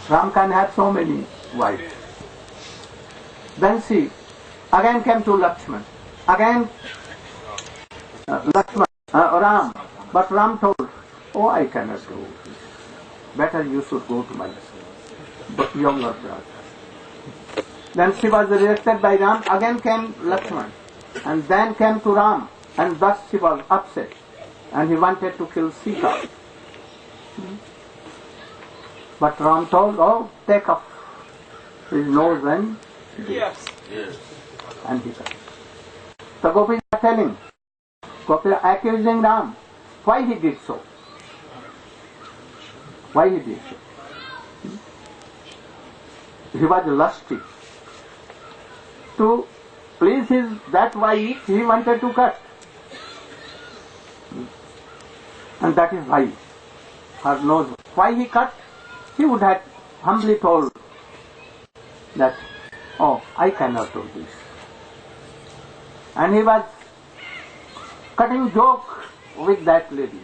Ram can have so many wives. Then she again came to Lakshman. Again Ram. But Ram told, oh, I cannot do this. Better you should go to my younger brother. Then she was rejected by Ram. Again came Lakshman. And then came to Ram. And thus she was upset. And he wanted to kill Sita. But Ram told, oh, take off his nose and Yes. and he said. So Gopis are telling, Gopis are accusing Ram, why he did so. Why he did so. He was lusty. To please that wife, he wanted to cut. And that is why her nose. Why he cut? He would have humbly told that, oh, I cannot do this. And he was cutting joke with that lady.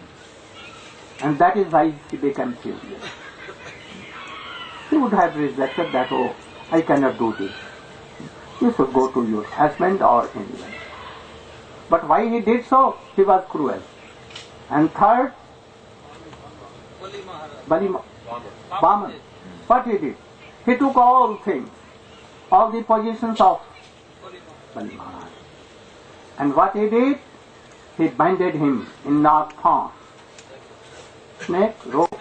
And that is why she became furious. He would have rejected that, oh, I cannot do this. You should go to your husband or anyone. But why he did so? He was cruel. And third, Baman. What he did? He took all things, all the positions of Bali Maharaj. And what he did? He binded him in knot thorns. Snake rope.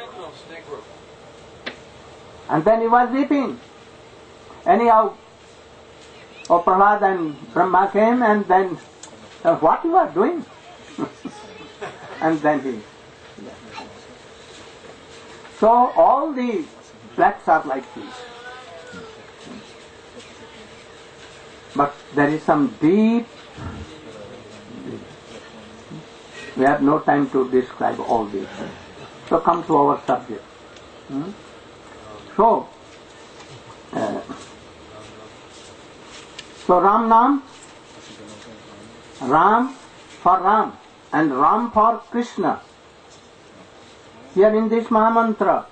And then he was weeping. Anyhow, Prahlad and Brahma came and then, what you are doing? And then he left. So all the plaques are like this. But there is some deep, we have no time to describe all these things. So come to our subject. So Ram Nam, Ram for Ram and Ram for Krishna. Here in this Mahamantra,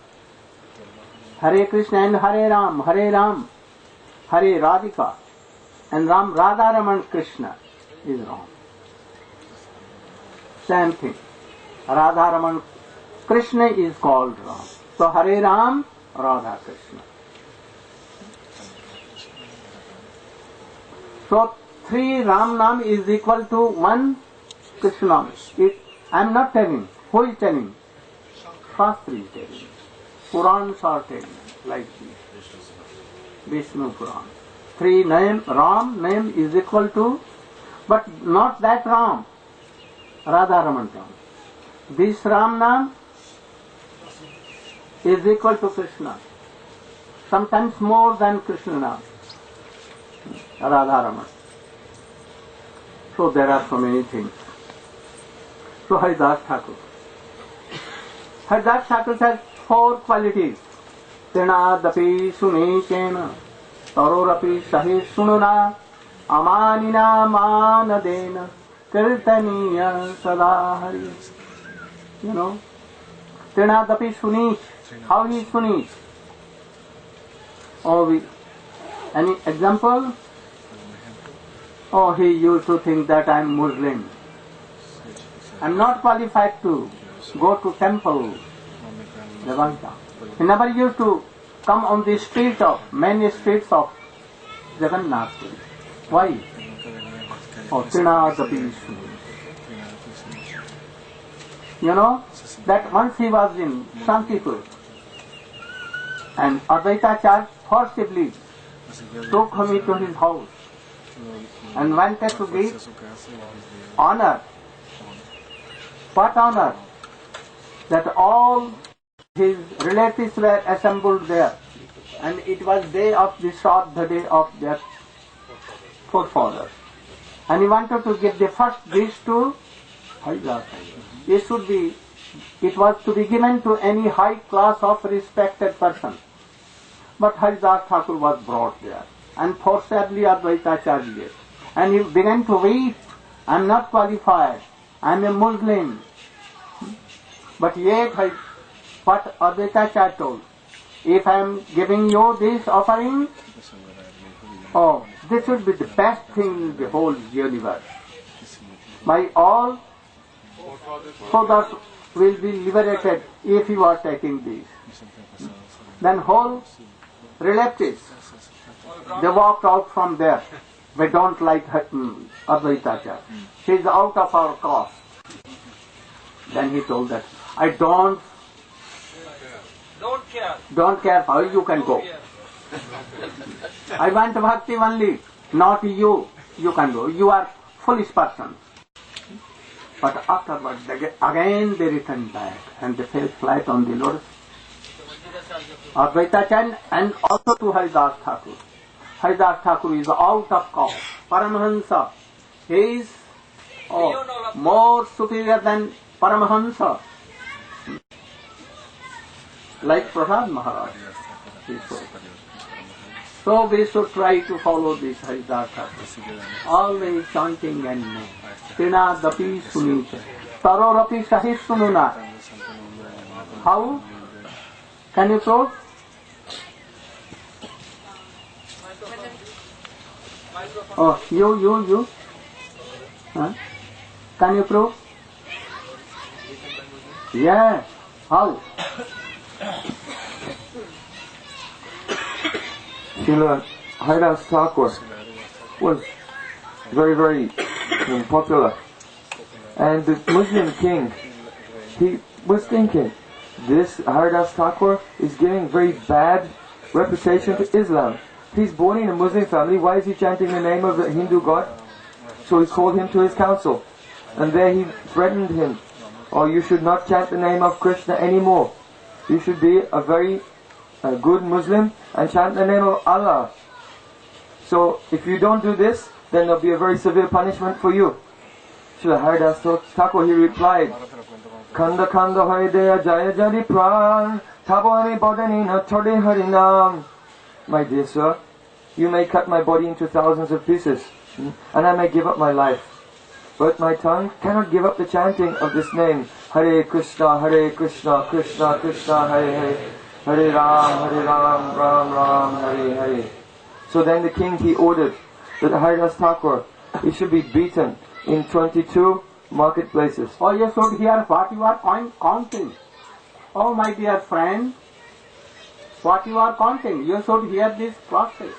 Hare Krishna and Hare Ram, Hare Radhika, and Ram Radha Raman Krishna is wrong. Same thing. Radha Raman Krishna is called Ram. So Hare Ram, Radha Krishna. So 3 Ram Nam is equal to 1 Krishna. I am not telling. Who is telling? Shastri is telling. Purans are telling like this. Vishnu Puran. 3 name, Ram name is equal to, but not that Ram. Radha Raman Ram. This Ram Nam is equal to Krishna. Sometimes more than Krishna Nam. Radha Raman. So there are so many things. So Haridas Thakur. Haridas Thakur has 4 qualities. Trinadapi Sunekena Tarorapi Sahi Sununa Amanina Manadena Kirtaniya Sadahari. You know, Trinadapi Sunish. How he is Sunish? Oh, any example? Oh, he used to think that I am Muslim. I am not qualified to go to temple. Devanta. He never used to come on the many streets of Jagannath. Why? Oh, Trinadapi Suni. You know, that once he was in Shantipur and Advaitacharya forcibly took me to his house and wanted to give honor. What honor? That all his relatives were assembled there, and it was day of the Shraddha day of their forefathers. And he wanted to give the first dish to Haridas. It was to be given to any high class of respected person. But Haridas Thakur was brought there, and forcibly Advaitacharya gave. And he began to weep, I am not qualified, I am a Muslim. But yet, what Advaitacharya told, if I am giving you this offering, oh, this would be the best thing in the whole universe. My all souls will be liberated if you are taking these. Then whole relatives, they walked out from there. We don't like Advaitacharya. She is out of our caste. Then he told that, I don't care how you can go. I want bhakti only, not you. You can go. You are foolish person. But afterwards, again they returned back and they fell flat on the Lord. Advaitacharya and also to Haridas Thakur. Haridas Thakur is out of caste. Paramahansa. He is more superior than Paramahansa. Like Prahlad Maharaj. So we should try to follow this Haridas Thakur. Always chanting and name. Trinadapi sunita. Tarorapi sahis sununa. How? Can you prove? Oh, you. Huh? Can you prove? Yeah. How? Srila Haridas Thakur was very popular, and the Muslim king, he was thinking, this Haridas Thakur is giving very bad reputation to Islam. He's born in a Muslim family, why is he chanting the name of the Hindu god? So he called him to his council, and there he threatened him, oh, you should not chant the name of Krishna anymore. You should be a very good Muslim and chant the name of Allah. So if you don't do this, then there will be a very severe punishment for you. Srila Haridas Thakur, he replied, Khanda khanda hoideya jaya jari pran, tabani bodani na tode harinam. My dear sir, you may cut my body into thousands of pieces, and I may give up my life, but my tongue cannot give up the chanting of this name. Hare Krishna, Krishna Krishna, Hare Hare, Hare Ram, Ram Ram, Hare Hare. So then the king, he ordered that Haridas Thakur, he should be beaten in 22 marketplaces. Oh, you should hear what you are counting. Oh, my dear friend, what you are counting, you should hear this process.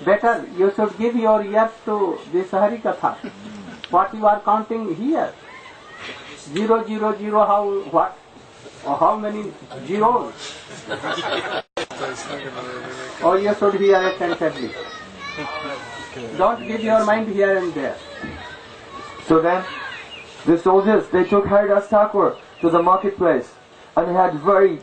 Better, you should give your ears to this Harikatha. What you are counting here. 0, 0, 0, how many zeros? Oh, you should hear attentively. Don't give your mind here and there. So then, the soldiers, they took Haridas Thakur to the marketplace, and they had very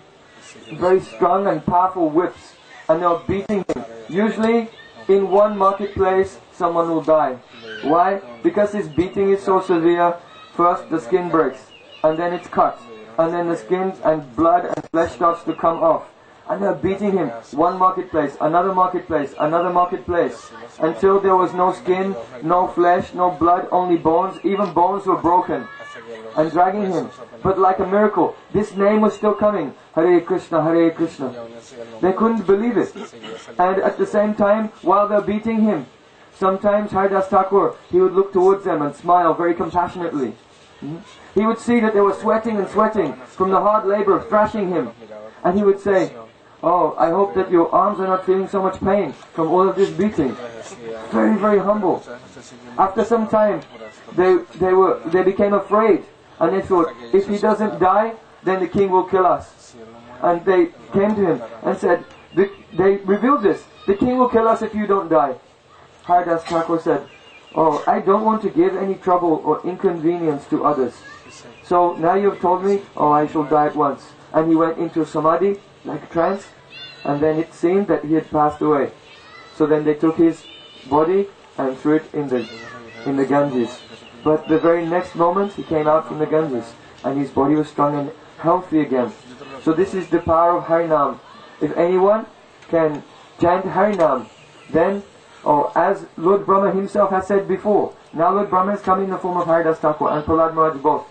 strong and powerful whips, and they were beating him. Usually, in one marketplace, someone will die. Why? Because this beating is so severe. First, the skin breaks, and then it's cut, and then the skin and blood and flesh starts to come off. And they were beating him. One marketplace, another marketplace, another marketplace, until there was no skin, no flesh, no blood, only bones. Even bones were broken, and dragging him. But like a miracle, this name was still coming. Hare Krishna, Hare Krishna. They couldn't believe it. And at the same time, while they're beating him, sometimes Haridas Thakur, he would look towards them and smile very compassionately. He would see that they were sweating and sweating from the hard labor of thrashing him. And he would say, oh, I hope that your arms are not feeling so much pain from all of this beating. Very humble. After some time, they became afraid. And they thought, if he doesn't die, then the king will kill us. And they came to him and said, they revealed this, the king will kill us if you don't die. Haridas Thakur said, oh, I don't want to give any trouble or inconvenience to others. So now you've told me, oh, I shall die at once. And he went into samadhi, like a trance, and then it seemed that he had passed away. So then they took his body and threw it in the Ganges. But the very next moment he came out from the Ganges, and his body was strong and healthy again. So this is the power of Harinam. If anyone can chant Harinam, then, as Lord Brahma himself has said before, now Lord Brahma has come in the form of Haridas Thakur and Prahlad Maharaj both.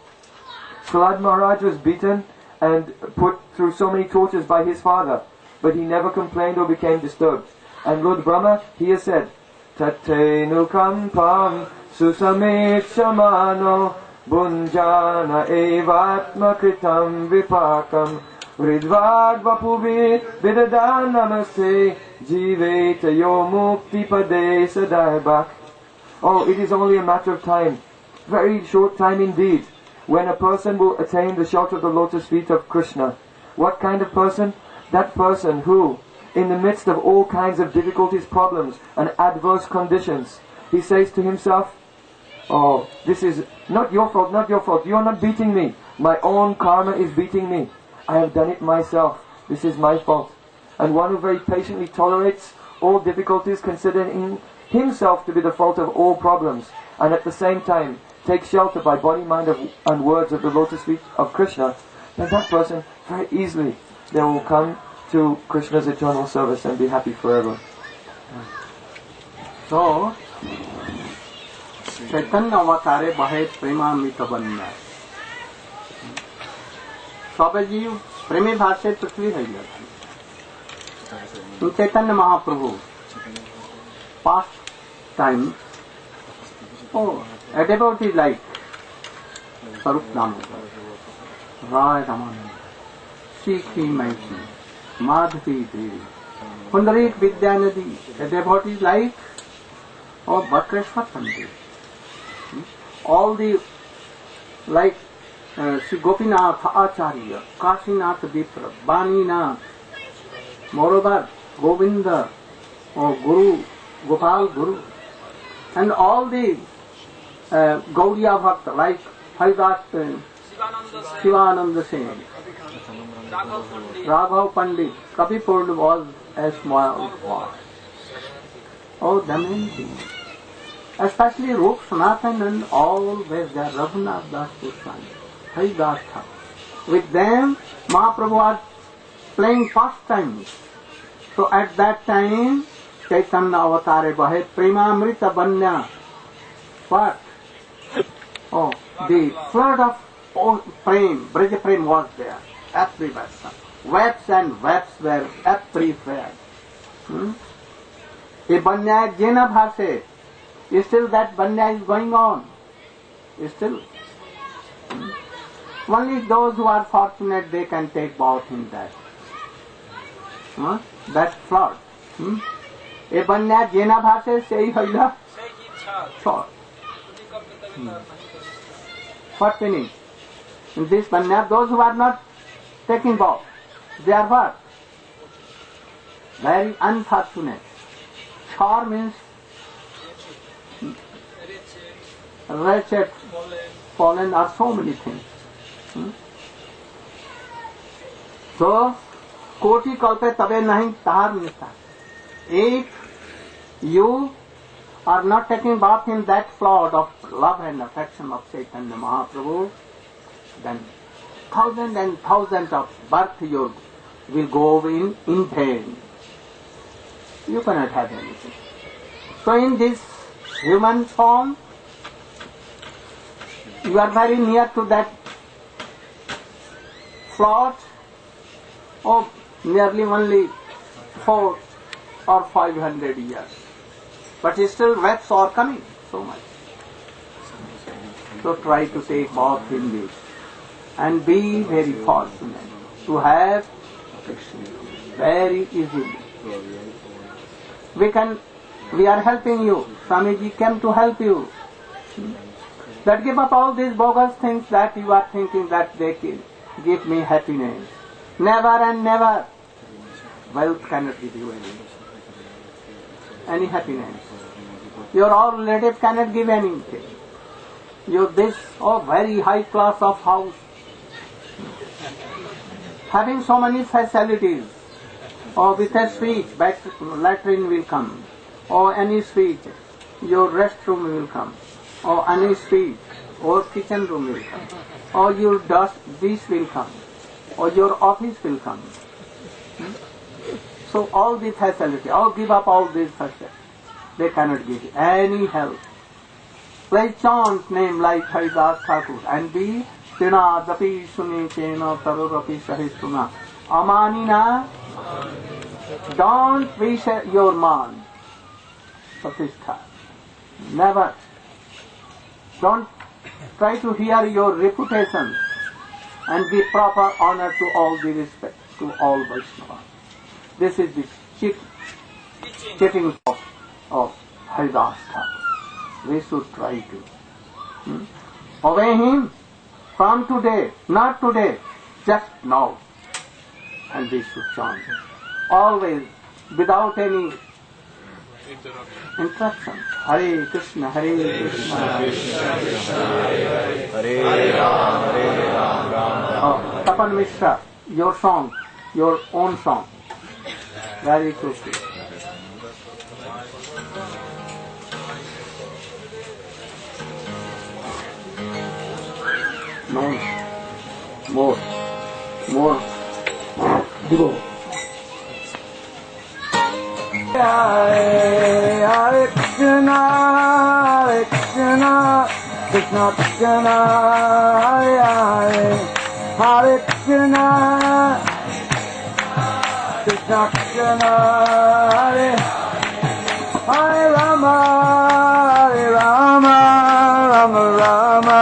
Prahlad Maharaj was beaten, and put through so many tortures by his father, but he never complained or became disturbed. And Lord Brahma, he has said, Tattenu kampam susametshamano bunjana evatma kritam vipakam Ridvad vapuvi vidadan namaste jiveta yo mukti pade sadaibak. Oh, it is only a matter of time, very short time indeed, when a person will attain the shelter of the lotus feet of Krishna. What kind of person? That person who, in the midst of all kinds of difficulties, problems, and adverse conditions, he says to himself, oh, this is not your fault, not your fault. You are not beating me. My own karma is beating me. I have done it myself. This is my fault. And one who very patiently tolerates all difficulties, considering himself to be the fault of all problems, and at the same time takes shelter by body, mind, and words of the lotus feet of Krishna, then that person very easily they will come to Krishna's eternal service and be happy forever. So, Chaitanya avatare bahe premamrita banya. Sabe जीव प्रेमी भाव से पृथ्वी है तो Chaitanya Mahaprabhu past time, oh, a devotee like Sarup Damodar, Rai Ramananda, Shikhi Maisi, Madhavi Devi, Pundarik Vidyanadi, a devotee like Bhakreshwar Pandit. All the like Sri Gopinath Acharya, Kashinath Vipra, Baninath, moreover Govinda, or Guru, Gopal Guru, and all the Gaudiya Bhakta like Haridas Shivananda Singh, Raghav Pandit, Kapipurna was a small boy. Oh, the many things. Especially Rup Sanatan and always there, Raghunath Das Goswami, Haridas Thakur. With them, Mahaprabhu was playing pastimes. So at that time, Chaitanya avatare bahe premamrita banya. What? Oh, the flood of prem, Braja prem was there, everywhere. Webs and webs were everywhere. A banya jena bhase. Still that banya is going on. Still. Only those who are fortunate, they can take bath in that. That flood. A banya jena bhase sei haila. Short. What meaning? In this banya, those who are not taking bath, they are what? Very unfortunate. Chor means wretched, fallen, are so many things. So, koti kalpe tabe nahi tahar nista. If you are not taking bath in that flood of love and affection of Chaitanya Mahaprabhu, then thousands and thousands of births you will go in vain. You cannot have anything. So in this human form, you are very near to that flood of nearly only 400 or 500 years. But still webs are coming so much. So try to take bath in this and be very fortunate to have very easily. We are helping you. Swamiji came to help you. That give up all these bogus things that you are thinking that they give me happiness. Never and never. Wealth cannot give you any happiness. Your own relative cannot give anything. You this very high class of house, having so many facilities, or with a suite, latrine will come, or any suite, your restroom will come, or any suite, or kitchen room will come, or your dish will come, or your office will come. So all the facility, give up all these facilities. They cannot give you any help. Play chant name like Haridas Thakur and be Trinadapi Sunitena Tarurapi Sahistuna Amanina. Don't waste your man. Pratishtha. Never. Don't try to hear your reputation and give proper honor to all the respect to all Vaishnavas. This is the cheating of Haridas Thakur. We should try to obey him from today, not today, just now. And we should chant always without any interruption. Hare Krishna, Hare Krishna, Krishna Krishna, Hare Hare, Hare Ram. Tapan Mishra, your song, your own song. Very quickly. No, more. Go. Hare Hare Krishna, Hare Krishna, Krishna Krishna, Hare Hare, Hare Krishna, Krishna Krishna, Hare Hare Rama, Hare Rama, Rama Rama,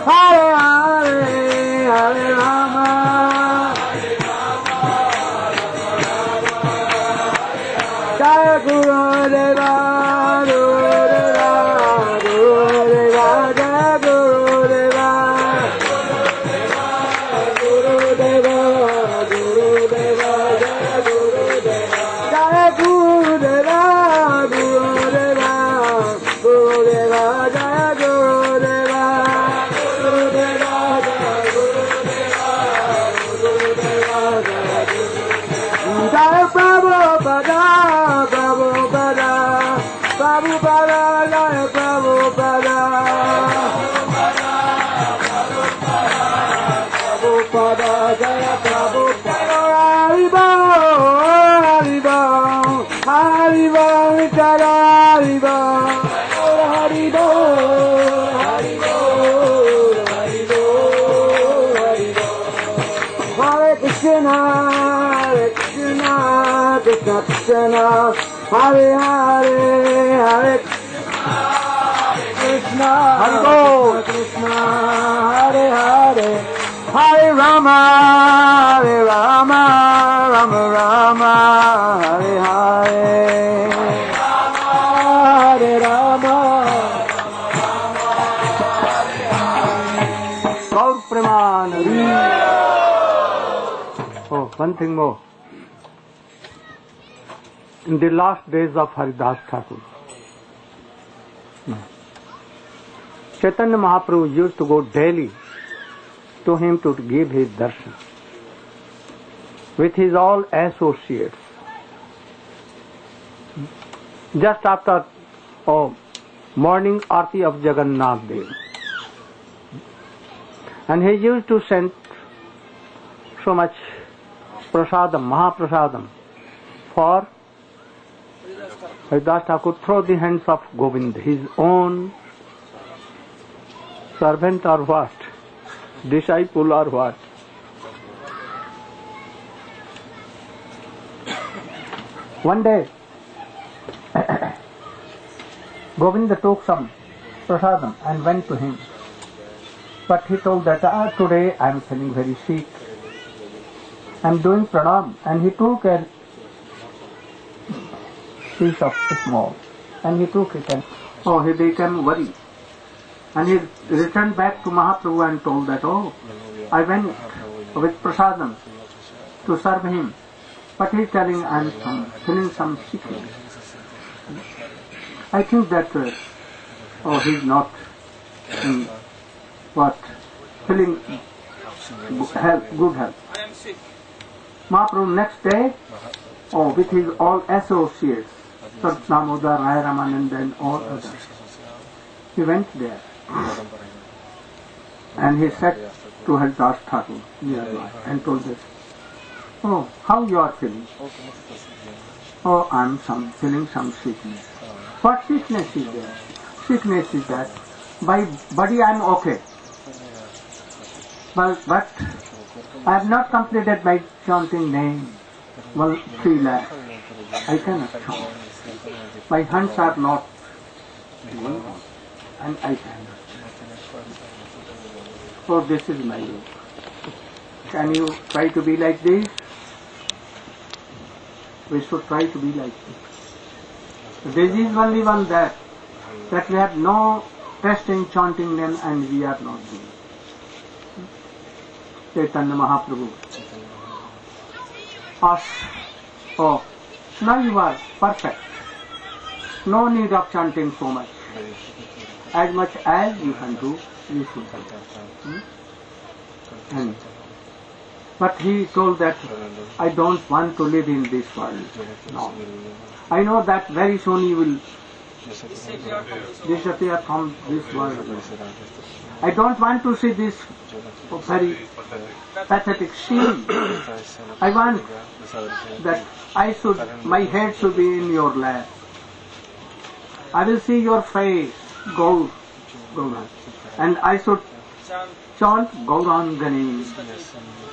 Hare Hare, Hare Rama. Jaya Guru Deva, Guru Deva, Guru Deva, Jaya Guru Deva, Guru Deva, Guru Deva, Jaya Guru Deva, Jaya Guru Deva, Guru Deva, Guru Deva, Jaya Guru Deva, Guru Deva, Jaya Guru Deva, Guru Deva, Jaya Guru Deva, Jaya Prabhupada. Prabhupada, Prabhupada, Jaya Prabhupada, Prabhupada, Jaya Prabhupada, Haribo, Haribo, Haribo, Jaya Haribo, Haribo, Haribo, Haribo, Haribo, Hare Krishna, Hare Krishna, Krishna Krishna, Hare Hare, Hare Krishna, Hare Krishna, Hare Hare, Hare Rama, Hare Rama, Rama Rama, Hare Hare, Hare Rama, Gaur Premanandi. Oh, one thing more. In the last days of Haridas Thakur, Chaitanya Mahaprabhu used to go daily to him to give his darshan with his all associates. Just after morning arti of Jagannath Dev. And he used to send so much prasadam, Mahaprasadam for Haridas Thakur through the hands of Govind, his own servant or what, disciple or what. One day, Govinda took some prasadam and went to him. But he told that today I am feeling very sick. I am doing pranam, and he took a piece of small, and he took it, and he became worried. And he returned back to Mahaprabhu and told that, I went with prasadam to serve him, but he is telling I am feeling some sickness. I think that, he is not feeling good health. Mahaprabhu next day, with his all associates, Damodar, Rai Ramananda and all others, he went there and he said to Haridas Thakur nearby and told this, how you are feeling? I am feeling some sickness. What sickness is there? Sickness is that by body I am okay, but I have not completed my chanting name. Well, 3 lakhs. I cannot chant. My hands are not going on, and I cannot. So this is my yoga. Can you try to be like this? We should try to be like this. This is only one that we have no trust in chanting name and we are not doing. Chaitanya Mahaprabhu. Us. Oh, now you are perfect. No need of chanting so much. As much as you can do, you should do. But he told that I don't want to live in this world. No. I know that very soon you will disappear from this world. I don't want to see this very pathetic scene. I want that my head should be in your lap. I will see your face, Gaur, and I should chant Gaurangani,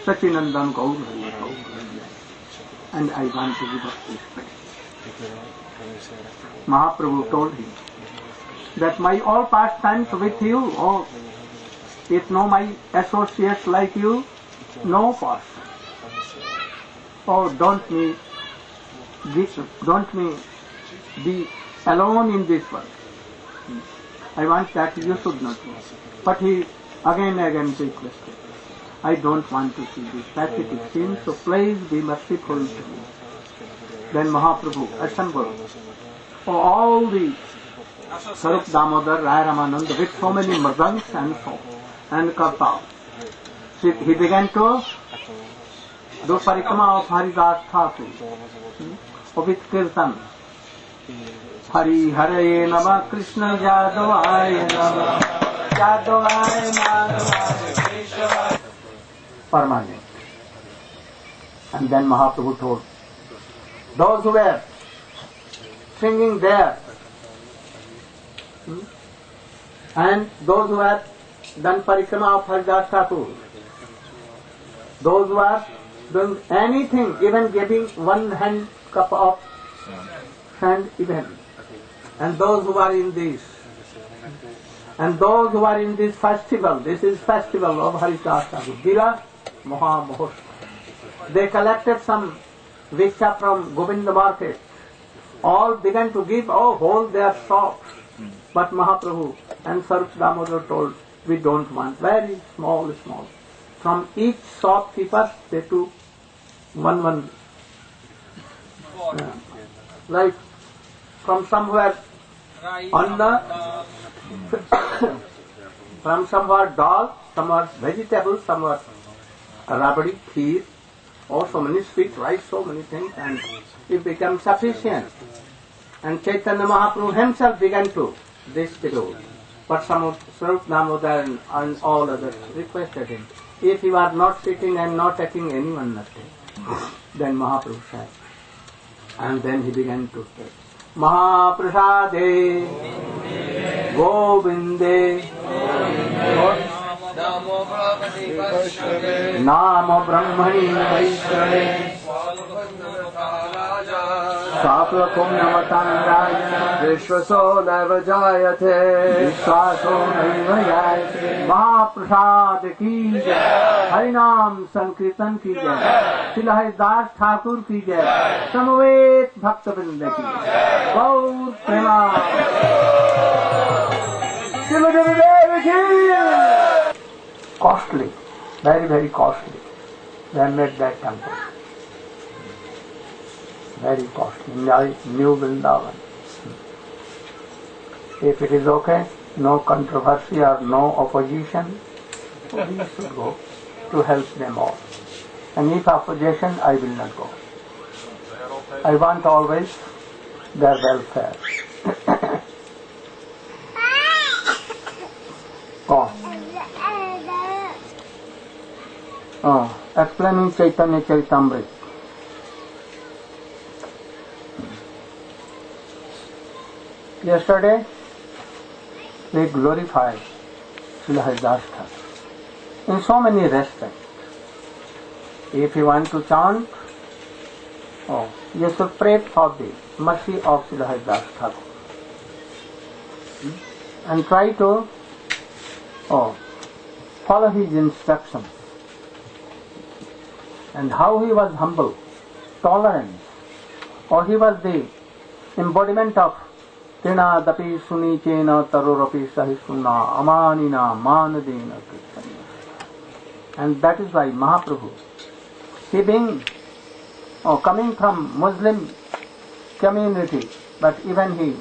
Sachinandan Gaur, and I want to give up this place. Mahaprabhu told him that my all pastimes with you, oh, if no my associates like you, no person. Oh, don't me be alone in this world. I want that you should not go. But he again requested, I don't want to see this pathetic scene, so please be merciful to me. Then Mahaprabhu assembled all the Sarup Damodar, Rai Ramananda with so many mridangs and kartals. He began to do parikrama of Haridas Thakur with kirtan. Hari Hare Nama Krishna Yadavaya Nama Yadavaya Nama permanent. And then Mahaprabhu told those who were singing there and those who had done parikrama of Haridas Thakur, those who are doing anything, even giving one hand cup of sand even, and those who are in this, and those who are in this festival, this is festival of Haridas Thakur, Dila Maha Mahosha. They collected some viksha from Govinda market, all began to give, hold their shops. But Mahaprabhu and Sarup Damodar told, we don't want, very small. From each shopkeeper they took one like from somewhere on the from somewhere dal, somewhere vegetables, somewhere rabdi, kheer, so many sweet rice, so many things, and it became sufficient. And Chaitanya Mahaprabhu himself began to distribute. But some of Sarup Damodar and all others requested him, if you are not sitting and not taking anyone nothing. Then Mahaprabhu said, and then he began to say, Mahaprasade Govinde Namo Brahmani Vaishrave Saprakum Namatandraya Vishwaso Naiva Jayate Vishwaso Naiva Jayate Mahaprasad ki jai, Harinam Sankirtan ki jai, Srila Haridas Thakur ki jai, Samaved Bhakta-vrinda ki jai, Gaur Prema Srila Gurudev ki jai. Costly, very costly. They made that temple. Very costly, New Vrindavan. If it is okay, no controversy or no opposition, we should go to help them all. And if opposition, I will not go. I want always their welfare. Explaining Chaitanya Charitamrita. Yesterday, we glorified Srila Haridas Thakur. in so many respects. If you want to chant, you should pray for the mercy of Srila Haridas Thakur. And try to follow his instructions. And how he was humble, tolerant, he was the embodiment of Trinadapi Sunichena Tarorapi Sahisuna Amanina Manadena Krishna. And that is why Mahaprabhu, he being coming from Muslim community, but even he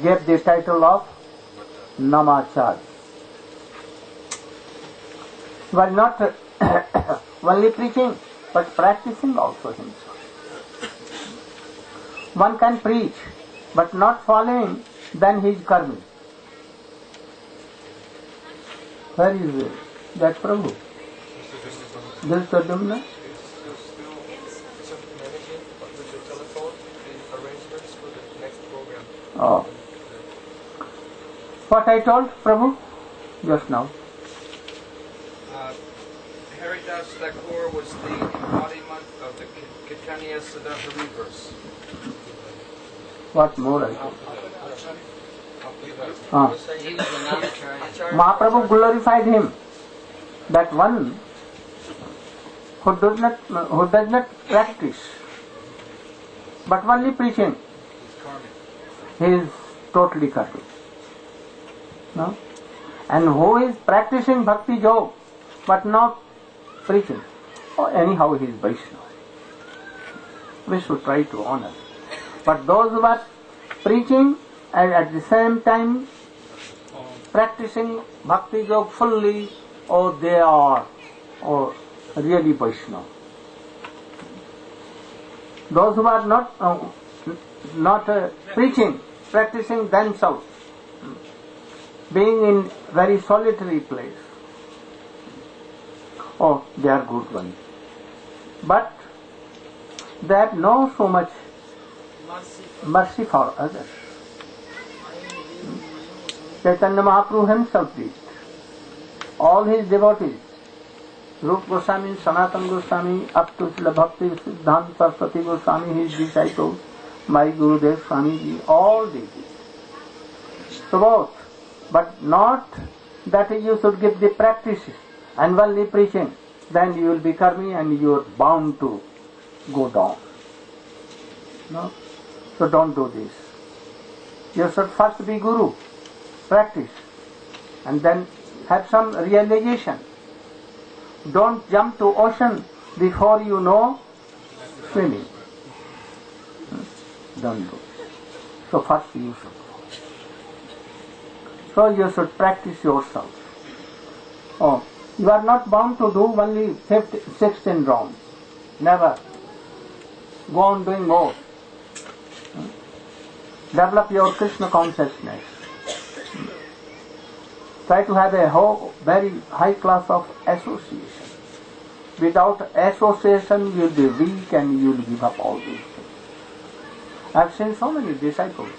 gave the title of Namacharya. He was not only preaching, but practicing also himself. One can preach, but not following, then he is karmi. Where is that Prabhu? This Sadhumna? Oh. What I told Prabhu just now? Haridas Thakur was the embodiment of the Kitanya Sadhari verse. What more I told? Mahaprabhu glorified him. That one who does not practice, but only preaching, he is totally karmic. No? And who is practicing bhakti yoga, but not preaching, anyhow he is Vaishnava. We should try to honor. But those who are preaching and at the same time practicing bhakti yoga fully, they are really Vaishnava. Those who are not preaching, practicing themselves, being in very solitary place, they are good ones. But they have no so much mercy for others. Chaitanya Mahaprabhu himself did. All his devotees, Rupa Goswami, Sanatana Goswami, up to Srila Bhakti Siddhanta Saraswati Goswami, his disciples, my Gurudev Swamiji, all they did. So both, but not that you should give the practices and only preaching, then you will be karmi and you are bound to go down. No? So don't do this. You should first be guru, practice, and then have some realization. Don't jump to ocean before you know swimming. Don't do it. So first you should go. So you should practice yourself. You are not bound to do only 16 rounds. Never. Go on doing more. Develop your Krishna consciousness. Try to have a very high class of association. Without association you will be weak and you will give up all these things. I have seen so many disciples,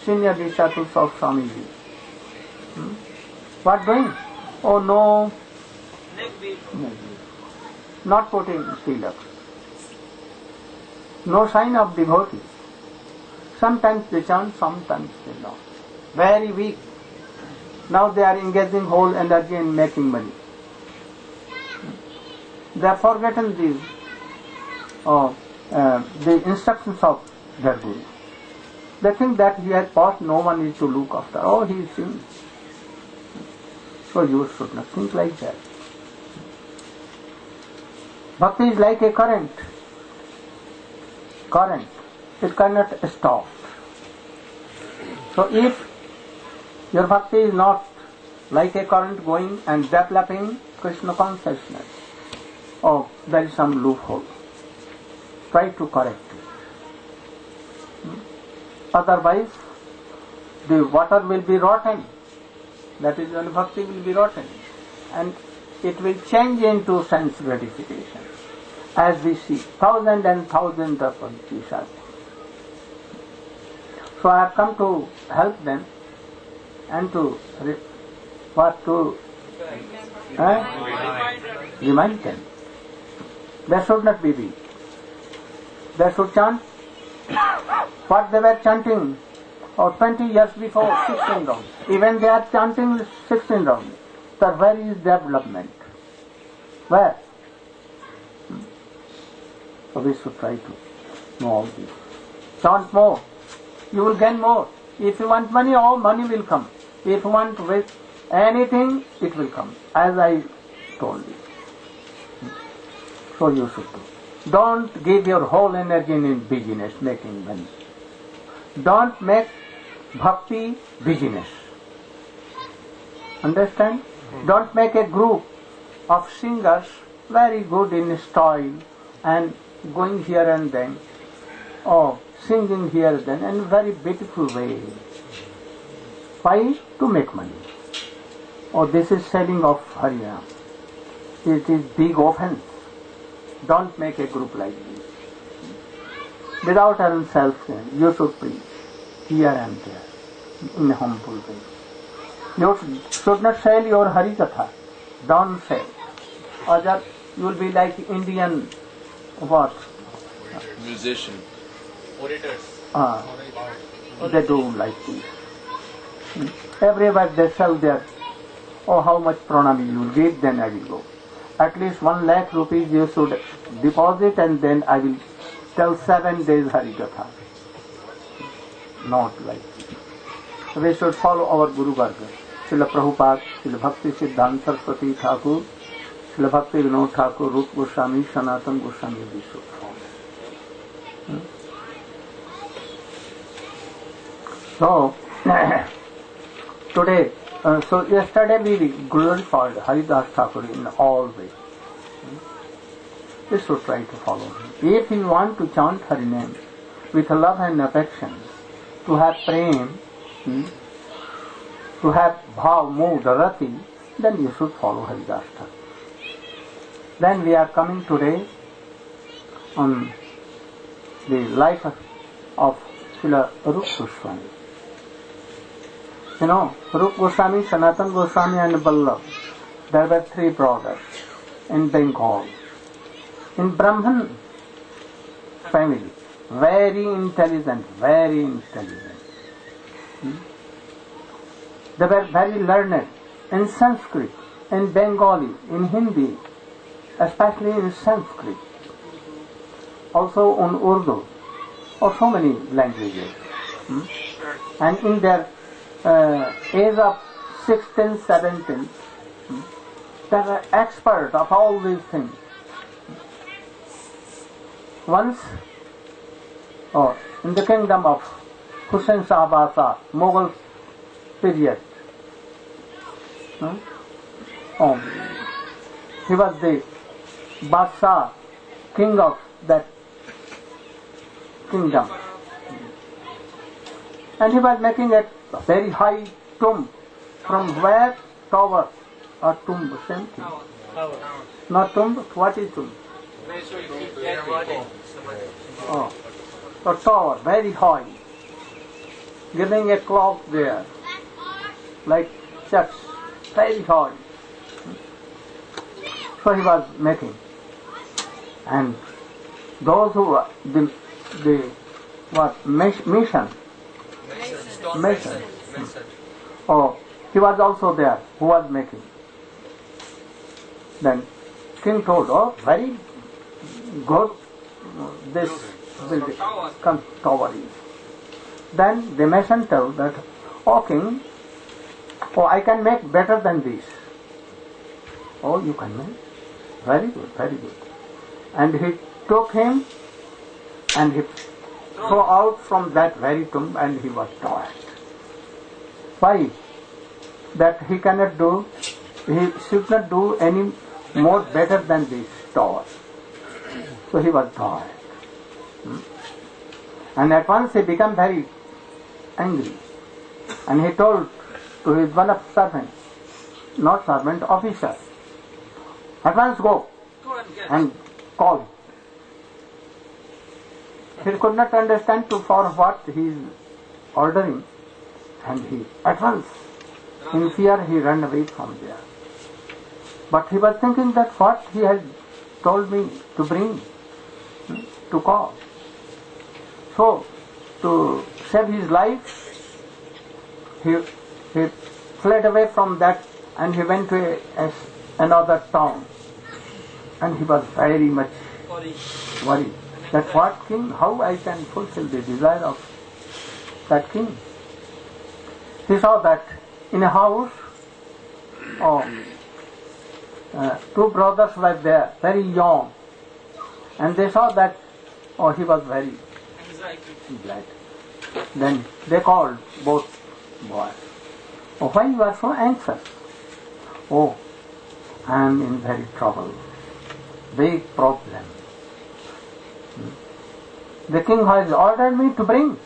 senior disciples of Swamiji. What doing? Oh no, not putting tilak. No sign of devotee. Sometimes they chant, sometimes they don't. Very weak. Now they are engaging whole energy in making money. They have forgotten the instructions of their Guru. They think that he has passed, no one is to look after. He is singing. So you should not think like that. Bhakti is like a current. It cannot stop. So if your bhakti is not like a current going and developing Krishna consciousness, there is some loophole. Try to correct it. Otherwise, the water will be rotten. That is when bhakti will be rotten. And it will change into sense gratification. As we see, thousands and thousands of bhaktis are. So I have come to help them and to Remind them. They should not be weak. They should chant what they were chanting 20 years before, 16 rounds. Even they are chanting 16 rounds. So where is development? Where? So we should try to know all this. Chant more. You will gain more. If you want money, all money will come. If you want with anything, it will come. As I told you. So you should do. Don't give your whole energy in business, making money. Don't make bhakti business. Understand? Don't make a group of singers very good in style and going here and then, or singing here and then in a very beautiful way. Why? To make money. Oh, this is selling of Harinam. It is big offense. Don't make a group like this. Without any self-claim, you should preach here and there in a humble way. You should not sell your Hari Katha. Don't sell. Or that you will be like Indian what? Musician. They do like this. Everywhere they sell their, oh, how much pranami you will give, then I will go. At least 1 lakh rupees you should deposit, and then I will tell 7 days Hari Katha. Not like this. We should follow our Guru Varga. Srila Prabhupada, Srila Bhakti Siddhanta Saraswati Thakur, Srila Bhakti Vinod Thakur, Rup Goswami, Sanatan Goswami, we should follow. So, today, so yesterday we glorified Haridas Thakur in all ways. We should try to follow him. If you want to chant Hariname with love and affection, to have prem, to have bhav, mood, rati, then you should follow Haridas Thakur. Then we are coming today on the life of Srila Rup Goswami. You know, Rup Goswami, Sanatan Goswami and Vallabh, there were 3 brothers in Bengal. In Brahman family, very intelligent, very intelligent. They were very learned in Sanskrit, in Bengali, in Hindi, especially in Sanskrit, also in Urdu, or so many languages. And in their age of 16, 17, they were expert of all these things. Once, in the kingdom of Hussain Shah Basa, Mughal period, he was the Badshah, king of that kingdom. And he was making a very high tomb. From where? Tower or tomb, same thing. Not tomb, what is tomb? A tower, very high. Giving a clock there, like church, very high. So he was making. And those who were the mission. Oh, he was also there, who was making. Then king told, oh, very good, this building, tower is. Then the mason told that, oh king, oh, I can make better than this. Oh, you can make? Very good, very good. And he took him and he threw out from that very tomb, and he was tired. Why? That he cannot do, he should not do any more better than this tower. So he was tired. And at once he became very angry. And he told to his one of servants, not servant, officer, at once go and call. He could not understand for what he is ordering, and he at once, in fear, he ran away from there. But he was thinking that what he had told me to bring, to call. So, to save his life, he fled away from that and he went to another town. And he was very much worried that what king, how I can fulfill the desire of that king. He saw that in a house, two brothers were there, very young, and they saw that, he was very glad. Then they called both boys. Oh, why you are so anxious? Oh, I am in very trouble, big problem. The king has ordered me to bring,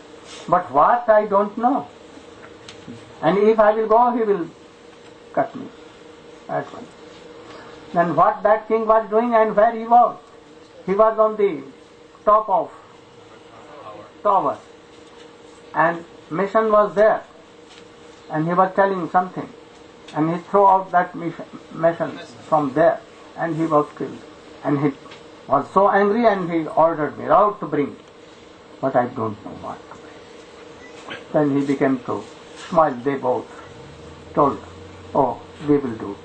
but what I don't know. And if I will go, he will cut me at once. Then what that king was doing and where he was? He was on the top of tower, and mission was there, and he was telling something, and he threw out that mission from there, and he was killed. And he was so angry, and he ordered me out to bring, but I don't know what to bring. Then he became to smile. They both told, oh, we will do.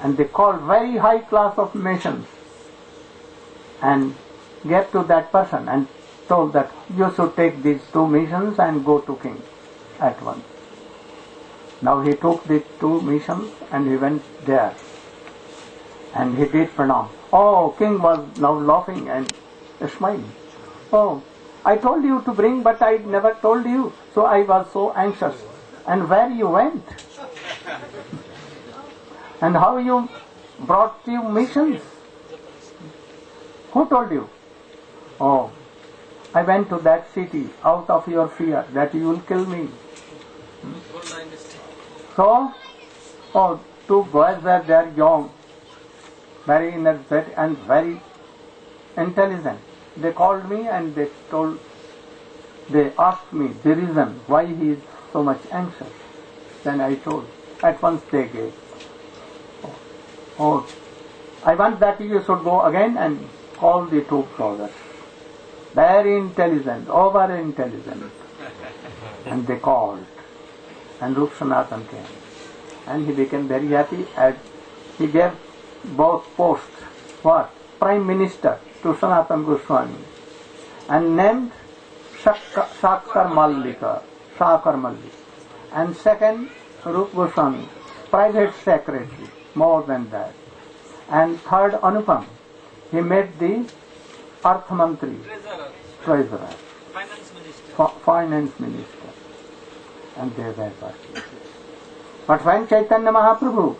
And they called very high class of missions and gave to that person and told that you should take these two missions and go to king at once. Now he took the two missions and he went there and he did pranam. Oh, king was now laughing and smiling. Oh, I told you to bring, but I never told you, so I was so anxious. And where you went? And how you brought you missions? Who told you? Oh, I went to that city out of your fear that you will kill me. So, two boys were there, young, very energetic and very intelligent. They called me and they asked me the reason why he is so much anxious. Then I told. At once they gave. Oh, I want that you should go again and call the two brothers. Very intelligent, over intelligent. And they called. And Rup Sanatan came. And he became very happy and he gave both posts. What? Prime Minister to Sanatan Goswami. And named Shakar Mallika. And second, Rup Goswami, private secretary, more than that. And third, Anupam, he made the Arth Mantri, treasurer, finance minister, and they were working. But when Chaitanya Mahaprabhu,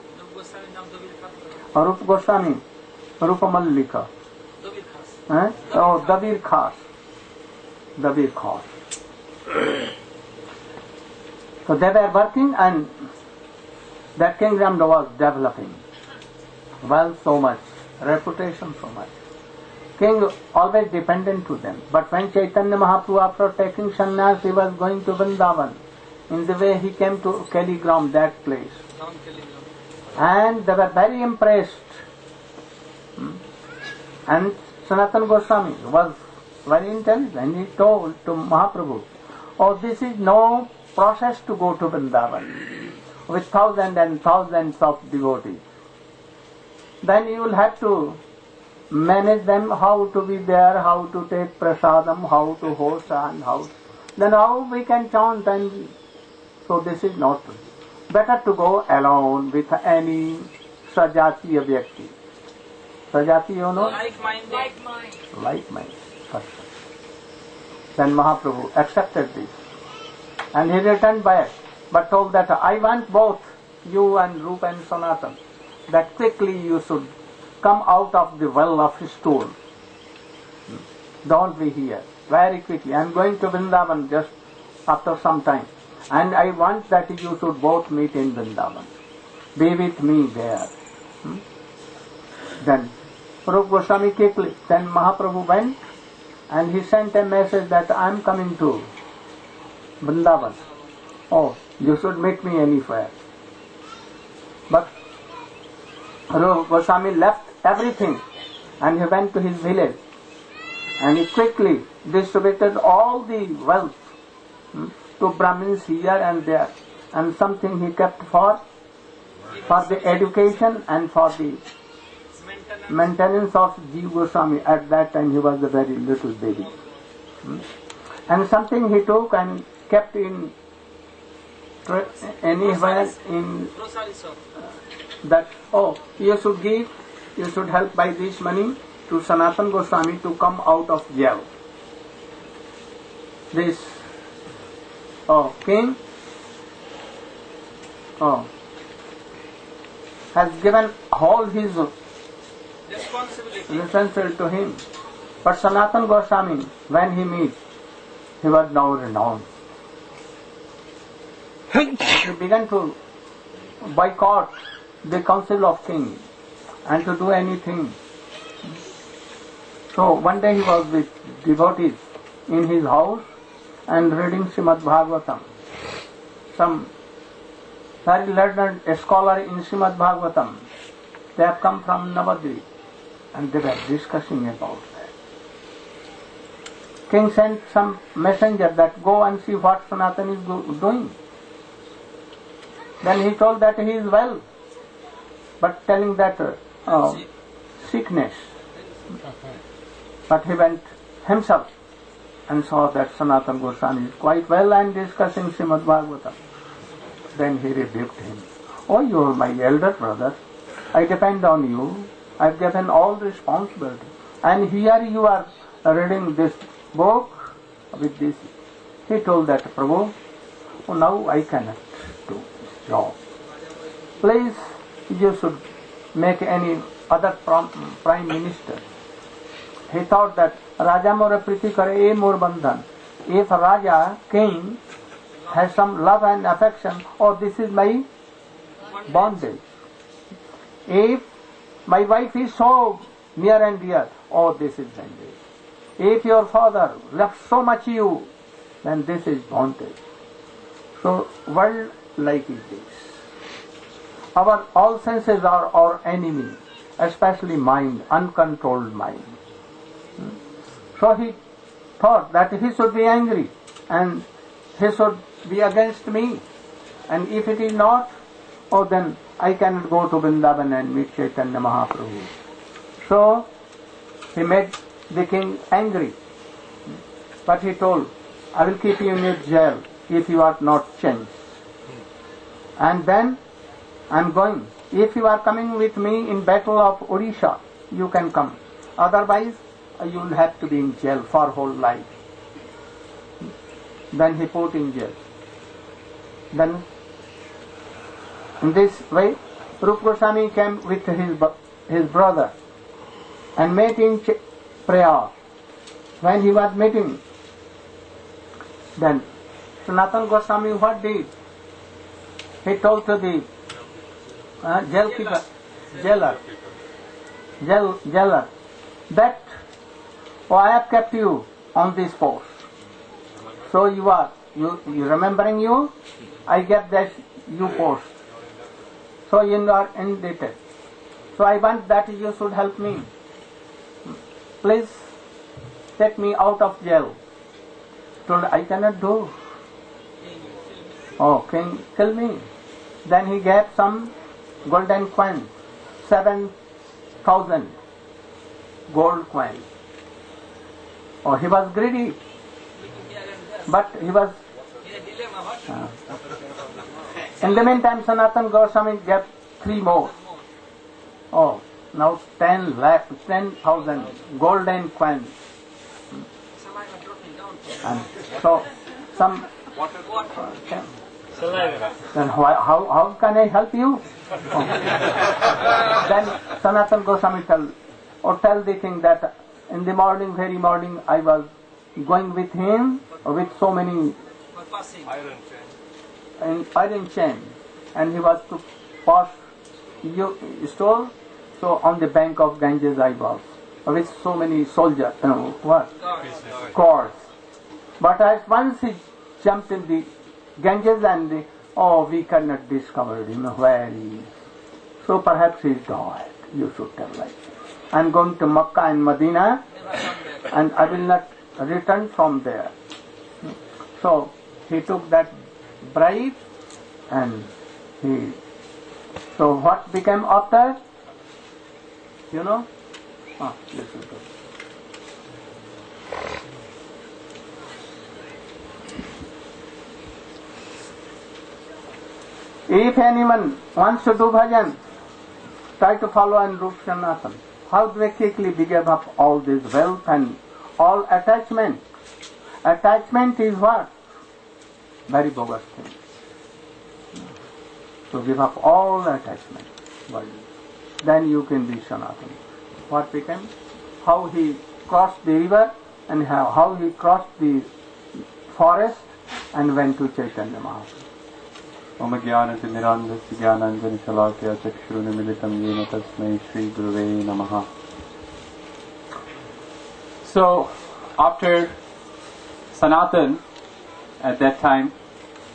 Rup Goswami, Rupa Mallika, Dabir Khas. So they were working and that kingdom was developing. Wealth so much, reputation so much. King always dependent to them. But when Chaitanya Mahaprabhu, after taking sannyas, he was going to Vrindavan. In the way he came to Kaligram, that place. And they were very impressed. And Sanatana Goswami was very intelligent. He told to Mahaprabhu, oh, this is no process to go to Vrindavan with thousands and thousands of devotees. Then you will have to manage them, how to be there, how to take prasadam, how to host and how. Then how we can chant and so this is not. Better to go alone with any sajatiya vyakti. Sajati, you know? Like-minded person. Then Mahaprabhu accepted this. And he returned back, but told that I want both you and Rupa and Sanatan, that quickly you should come out of the well of stool. Don't be here. Very quickly. I am going to Vrindavan just after some time. And I want that you should both meet in Vrindavan. Be with me there. Then Rupa Goswami quickly. Then Mahaprabhu went and he sent a message that I am coming to Vrindavan. Oh, you should meet me anywhere. But Rupa Goswami left everything and he went to his village and he quickly distributed all the wealth to Brahmins here and there, and something he kept for the education and for the maintenance of Jiva Goswami. At that time he was a very little baby. And something he took and kept in anywhere in that, you should help by this money to Sanatana Goswami to come out of jail. This king has given all his responsibility to him. But Sanatana Goswami, when he meets, he was now renowned. He began to boycott the council of kings and to do anything. So one day he was with devotees in his house and reading Srimad Bhagavatam. Some very learned scholar in Srimad Bhagavatam, they have come from Navadvip and they were discussing about that. King sent some messenger that go and see what Sanatana is doing. Then he told that he is well, but telling that sickness. But he went himself and saw that Sanatana Goswami is quite well and discussing Srimad Bhagavatam. Then he rebuked him. Oh, you are my elder brother. I depend on you. I have given all responsibility. And here you are reading this book with this. He told that, Prabhu, now I cannot do this job. Please, you should make any other prime minister. He thought that Raja more priti kare e more bandhan. If Raja, king, has some love and affection, this is my bondage. If my wife is so near and dear, this is bondage. If your father loves so much you, then this is bondage. So, world like is this. Our all senses are our enemy, especially mind, uncontrolled mind. So he thought that he should be angry and he should be against me. And if it is not, then I cannot go to Vrindavan and meet Chaitanya Mahaprabhu. So he made the king angry. But he told, I will keep you in your jail if you are not changed. And then I am going. If you are coming with me in battle of Odisha, you can come. Otherwise, you will have to be in jail for whole life. Then he put in jail. Then, in this way, Rupa Goswami came with his brother and met in prayer. When he was meeting, then Sanatana Goswami what did? He told to the jailer, that I have kept you on this post. So you remembering you? I get that you post. So you are indebted. So I want that you should help me. Please take me out of jail. Told I cannot do. King, kill me. Then he gave some golden coins, 7,000 gold coins. He was greedy, but he was. In the meantime, Sanatana Goswami gave 3 more. Now 10,000 golden coins. And so some. Then how can I help you? Then Sanatana Goswami tell the king that in the morning, very morning, I was going with him with so many iron chain, and he was to pass store. So on the bank of Ganges I was with so many soldiers, cords. But as once he jumped in the Ganges and we cannot discover him where he is. So perhaps he is God. You should tell like, I am going to Makkah and Medina and I will not return from there. So he took that bribe and he... So what became after? You know? Listen to it. If anyone wants to do bhajan, try to follow and do Sanatana. How quickly we give up all this wealth and all attachment. Attachment is what? Very bogus thing. So give up all attachment. Then you can be Sanatana. What became? How he crossed the river and how he crossed the forest and went to Chaitanya Mahaprabhu. Om Jnanati Mirandasya Jnananjana Shalakya Chakshurunamilitam Yena Tasmai Shri Gurave Namaha. So, after Sanatan, at that time,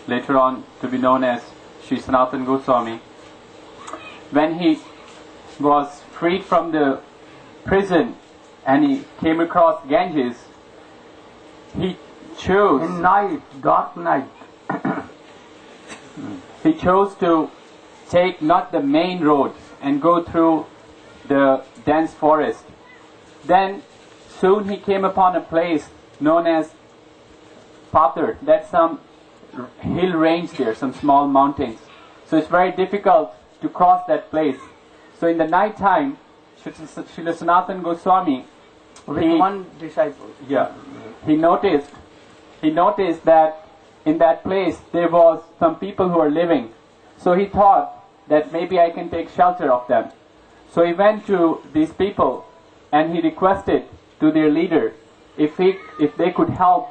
later on to be known as Sri Sanatan Goswami, when he was freed from the prison and he came across Ganges, he chose... In night, dark night. He chose to take not the main road and go through the dense forest. Then soon he came upon a place known as Pathar. That's some hill range there, some small mountains. So it's very difficult to cross that place. So in the night time, Srila Sanatana Goswami, with one disciple, he noticed that in that place there was some people who were living. So he thought that maybe I can take shelter of them. So he went to these people and he requested to their leader if they could help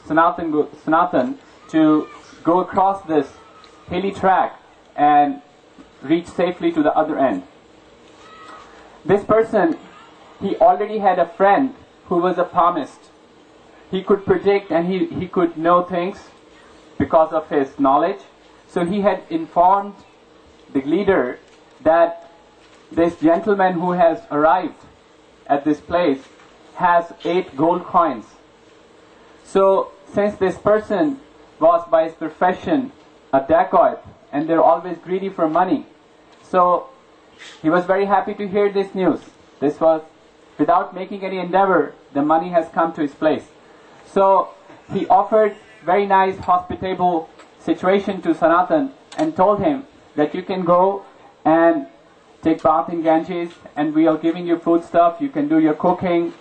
Sanatan to go across this hilly track and reach safely to the other end. This person, he already had a friend who was a palmist. He could predict and he could know things because of his knowledge. So he had informed the leader that this gentleman who has arrived at this place has 8 gold coins. So since this person was by his profession a dacoit and they're always greedy for money, so he was very happy to hear this news. This was without making any endeavor, the money has come to his place. So he offered very nice hospitable situation to Sanatan and told him that you can go and take bath in Ganges and we are giving you food stuff, you can do your cooking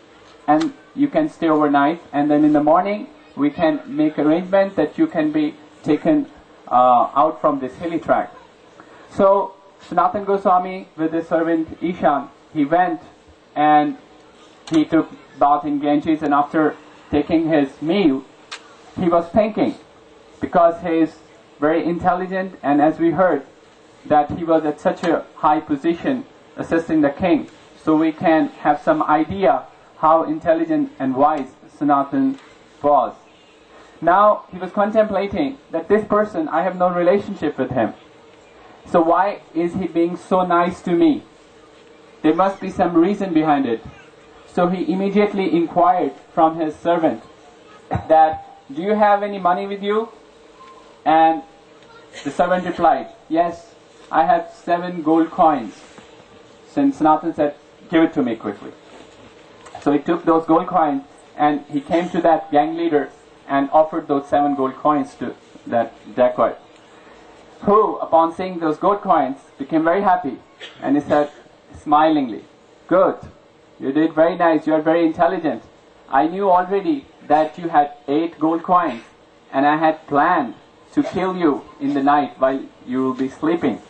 and you can stay overnight, and then in the morning we can make arrangement that you can be taken out from this hilly track. So Sanatana Goswami with his servant Ishan, he went and he took bath in Ganges, and after taking his meal, he was thinking, because he is very intelligent and as we heard that he was at such a high position assisting the king, so we can have some idea how intelligent and wise Sanatan was. Now he was contemplating that this person, I have no relationship with him. So why is he being so nice to me? There must be some reason behind it. So he immediately inquired from his servant that, do you have any money with you? And the servant replied, yes, I have 7 gold coins. Since Sanatan said, give it to me quickly. So he took those gold coins and he came to that gang leader and offered those 7 gold coins to that dacoit, who, upon seeing those gold coins, became very happy. And he said, smilingly, good, you did very nice, you are very intelligent. I knew already that you had 8 gold coins, and I had planned to kill you in the night while you will be sleeping.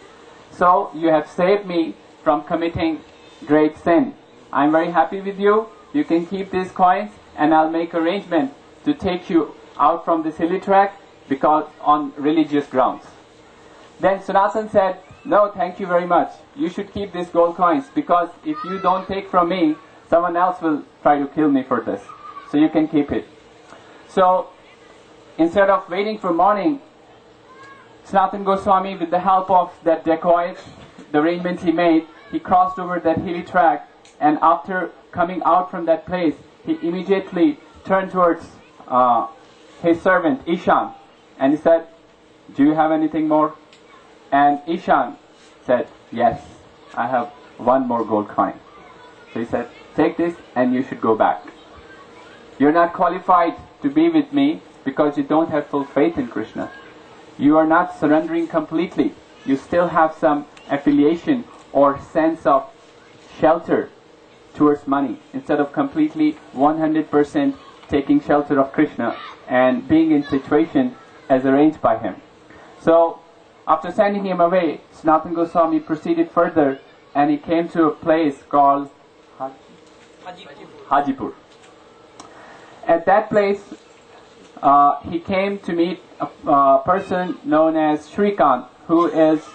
So you have saved me from committing great sin. I am very happy with you. You can keep these coins, and I'll make arrangement to take you out from this hilly track because on religious grounds. Then Sanatan said, no, thank you very much. You should keep these gold coins, because if you don't take from me, someone else will try to kill me for this. So you can keep it. So instead of waiting for morning, Sanatana Goswami, with the help of that dacoit, the arrangements he made, he crossed over that hilly track, and after coming out from that place, he immediately turned towards his servant Ishan, and he said, "Do you have anything more?" And Ishan said, "Yes, I have one more gold coin." So he said, "Take this and you should go back. You're not qualified to be with me because you don't have full faith in Krishna. You are not surrendering completely. You still have some affiliation or sense of shelter towards money, instead of completely 100% taking shelter of Krishna and being in situation as arranged by him." So after sending him away, Sanatana Goswami proceeded further, and he came to a place called Hajipur. At that place, he came to meet a person known as Shrikant, who is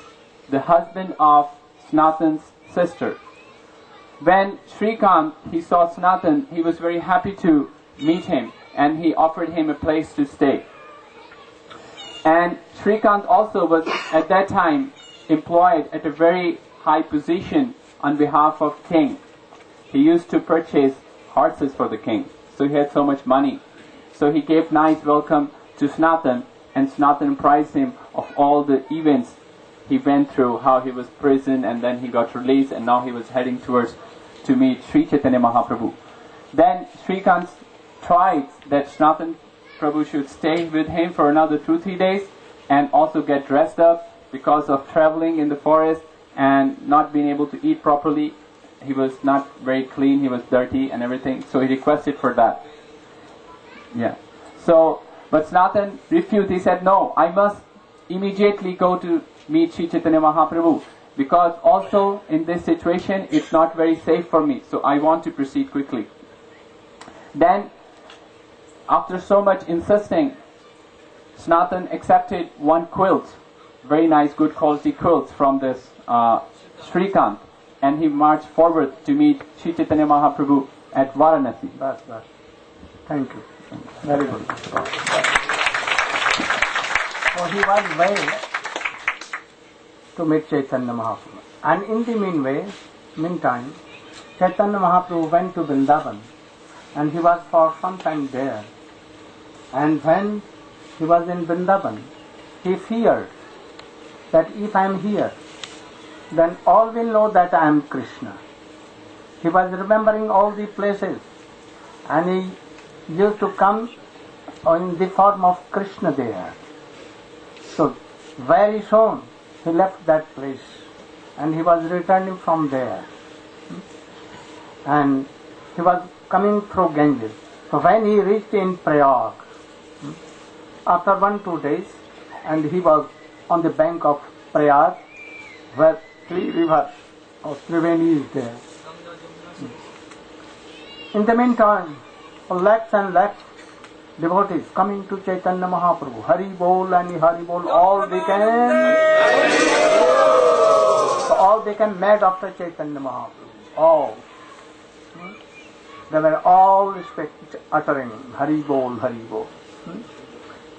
the husband of Sanatana's sister. When Shrikant, he saw Sanatana, he was very happy to meet him, and he offered him a place to stay. And Shrikant also was at that time employed at a very high position on behalf of king. He used to purchase horses for the king, so he had so much money. So he gave nice welcome to Sanatana, and Sanatana apprised him of all the events he went through, how he was imprisoned and then he got released, and now he was heading towards to meet Sri Chaitanya Mahaprabhu. Then Shrikant tried that Sanatana Prabhu should stay with him for another 2-3 days and also get dressed up, because of traveling in the forest and not being able to eat properly. He was not very clean, he was dirty and everything, so he requested for that. Yeah. So, but Sanatana refused. He said, "No, I must immediately go to meet Sri Chaitanya Mahaprabhu, because also in this situation it's not very safe for me, so I want to proceed quickly." Then, after so much insisting, Sanatana accepted one quilt, very nice, good quality quilt from this Shrikant, and he marched forward to meet Sri Chaitanya Mahaprabhu at Varanasi. Bas. Thank you. Very good. So he was well to meet Chaitanya Mahaprabhu. And in the meantime, Chaitanya Mahaprabhu went to Vrindavan, and he was for some time there. And when he was in Vrindavan, he feared that if I am here, then all will know that I am Krishna. He was remembering all the places, and he used to come in the form of Krishna there. So very soon he left that place, and he was returning from there, and he was coming through Ganges. So when he reached in Prayag, after 1-2 days, and he was on the bank of Prayag, where 3 rivers of Triveni is there. In the meantime, lakhs and lakhs devotees coming to Chaitanya Mahaprabhu. Hari Bol and Hari Bol, all became mad after Chaitanya Mahaprabhu. All. They were all uttering Hari Bol, Hari Bol.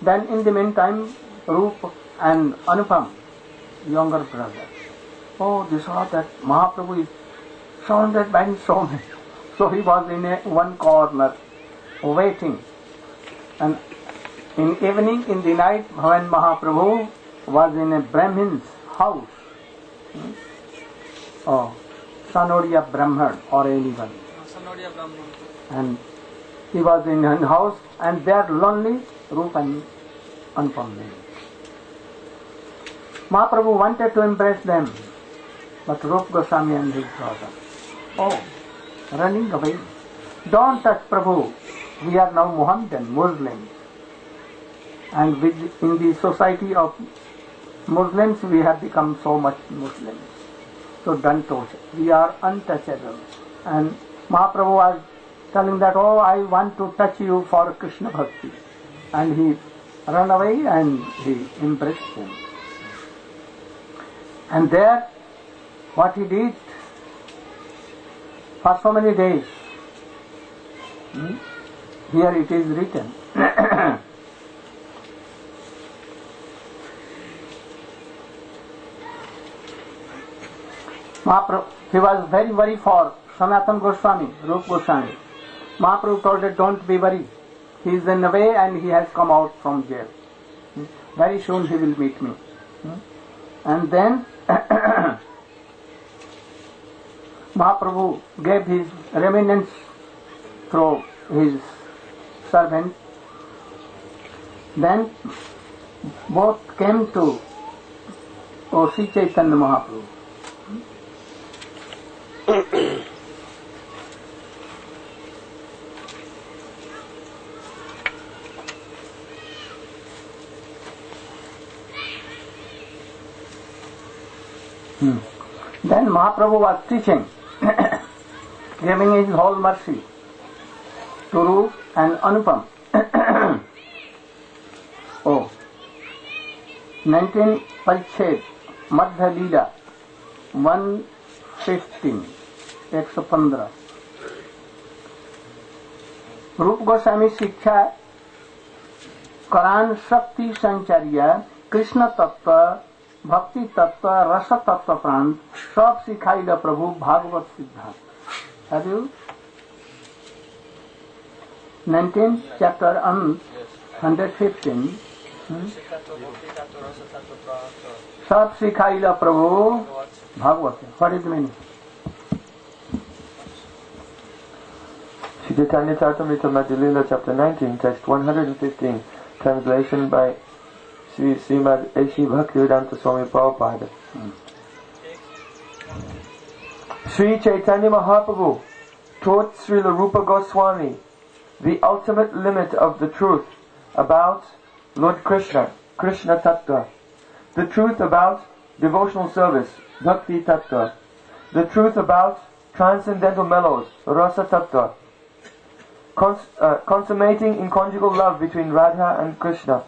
Then in the meantime, Rupa and Anupam, younger brother, they saw that Mahaprabhu is surrounded by so many. So he was in one corner waiting. And in evening, in the night, when Mahaprabhu was in a Brahmin's house, Sanodia Brahman or anyone, and he was in a house, and there lonely Rupa and Anupam. Mahaprabhu wanted to embrace them, but Rupa Goswami and his brother, running away. Don't touch Prabhu. We are now Mohammedan, Muslims. And in the society of Muslims, we have become so much Muslims. So don't touch. We are untouchable. And Mahaprabhu was telling that, I want to touch you for Krishna Bhakti. And he ran away and he embraced him. And there, what he did for so many days, here it is written. Mahaprabhu, he was very worried for Sanatana Goswami, Rupa Goswami. Mahaprabhu told him, don't be worried. He is in the way and he has come out from jail. Very soon he will meet me. And then Mahaprabhu gave his remnants through his servant. Then both came to Sri Chaitanya Mahaprabhu. Then Mahaprabhu was teaching, giving his whole mercy to Rup and Anupam. 19 Parichet, Madhya Leela, 115, 115. रूप गोस्वामी शिक्षा करान शक्ति संचारिया कृष्ण तत्व भक्ति तत्व रस तत्व प्राण सब सिखाइल प्रभु भागवत सिद्धांत. Have you 19 chapter 115 सब सिखाइल प्रभु Bhagavat. What is the meaning? Sri Chaitanya Charitamrita Madhya Leela, chapter 19, text 115, translation by Srimad A.C. Bhaktivedanta Swami Prabhupada. Sri Chaitanya Mahaprabhu taught Srila Rupa Goswami the ultimate limit of the truth about Lord Krishna, Krishna Tattva, the truth about devotional service, Bhakti Tattva, the truth about transcendental mellows, Rasa Tattva, consummating in conjugal love between Radha and Krishna.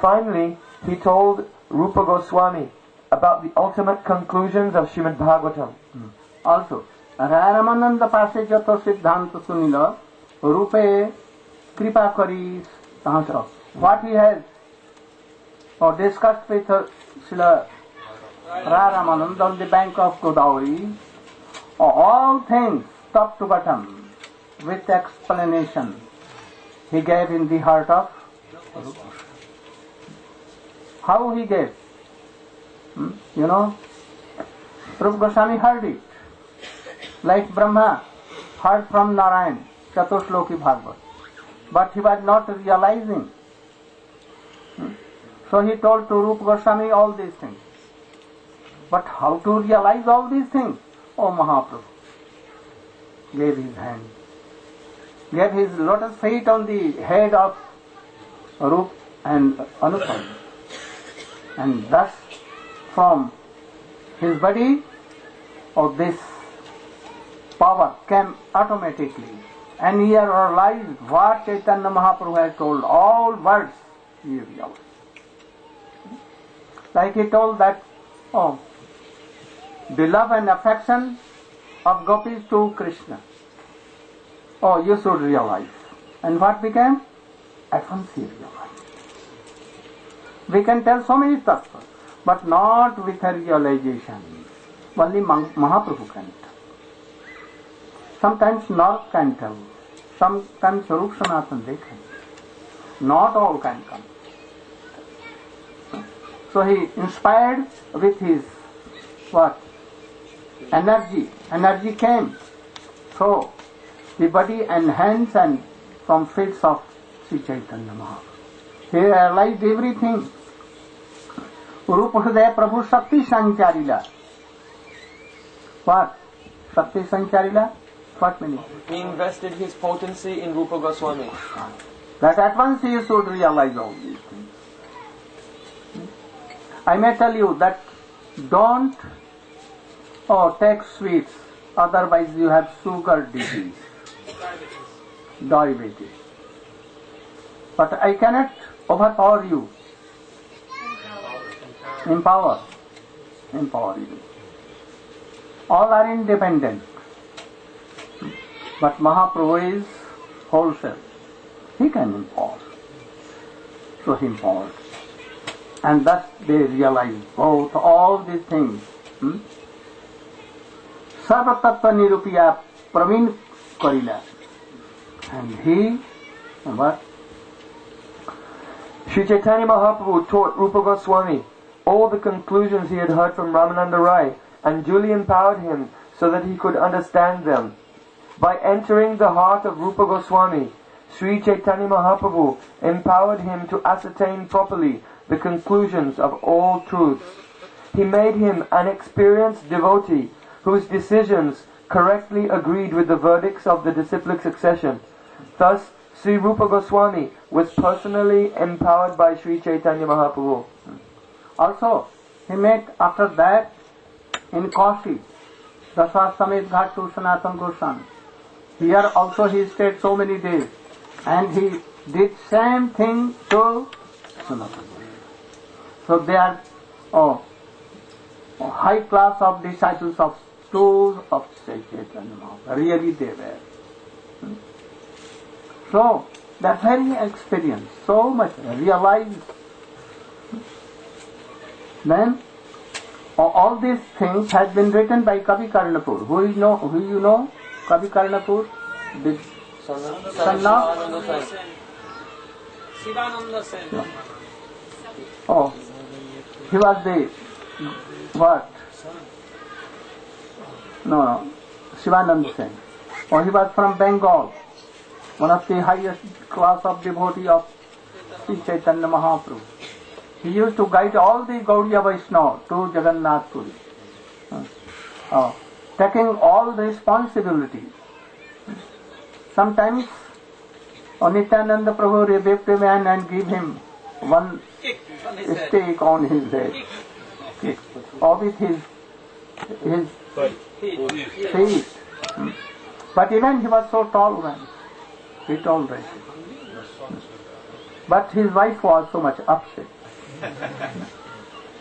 Finally, he told Rupa Goswami about the ultimate conclusions of Srimad Bhagavatam. Also, Ramananda Pase Jato Siddhanta Sunila, Rupe Kripa Kari Tahasra. What he has discussed with Srila Ramananda on the bank of Godavari, all things top to bottom, with explanation, he gave in the heart of Rupa. How he gave? You know, Rupa Goswami heard it. Like Brahma heard from Narayana, Chatushloki Bhagavad. But he was not realizing. So he told to Rupa Goswami all these things. But how to realize all these things? Oh, Mahaprabhu gave his hand, gave his lotus feet on the head of Rup and Anupam. And thus from his body this power came automatically. And he realized what Chaitanya Mahaprabhu has told. All words he realized. Like he told that, the love and affection of gopis to Krishna. You should realize. And what became? At once he realized. We can tell so many tattvas, but not with a realization. Only Mahaprabhu can tell. Sometimes Narad can tell. Sometimes Rup Sanatan they can. Not all can come. So he inspired with his energy. Energy came. So the body and hands and from feet of Sri Chaitanya Mahaprabhu. He realized everything. Rupa Hridaya Prabhu Shakti Sancharila. What? Shakti Sancharila? What meaning? He invested his potency in Rupa Goswami. That at once you should realize all these things. I may tell you that don't take sweets, otherwise you have sugar disease, diabetes. But I cannot overpower you. Empower you. All are independent. But Mahaprabhu is wholesale. He can empower. So he empowered. And thus they realize both all these things. Sarva-tattva nirupiya praveen karila. And he, what? Sri Chaitanya Mahaprabhu taught Rupa Goswami all the conclusions he had heard from Ramananda Rai and duly empowered him so that he could understand them. By entering the heart of Rupa Goswami, Sri Chaitanya Mahaprabhu empowered him to ascertain properly the conclusions of all truths. He made him an experienced devotee whose decisions correctly agreed with the verdicts of the disciplic succession. Thus, Sri Rupa Goswami was personally empowered by Sri Chaitanya Mahaprabhu. Also, he met after that in Kashi, Daswasamit Ghat to Sanatan Goswami. Here also he stayed so many days, and he did same thing to Sanatan. So they are high class of disciples of schools of Sri Chaitanya Mahaprabhu. Really they were. So, that very experience, so much realized. Then, all these things has been written by Kavi Karnapur. Who you know? Kavi Karnapur? The son of Shivananda Sen. Oh, he was the what? No, Shivananda Sen. Oh, he was from Bengal. One of the highest class of devotee of Sri Chaitanya Mahaprabhu. He used to guide all the Gaudiya Vaishnava to Jagannath Puri, taking all the responsibility. Sometimes Nityananda Prabhu rebuked a man and gave him one stake on his head, or with his feet. But even he was so tall man. He tolerated. But his wife was so much upset.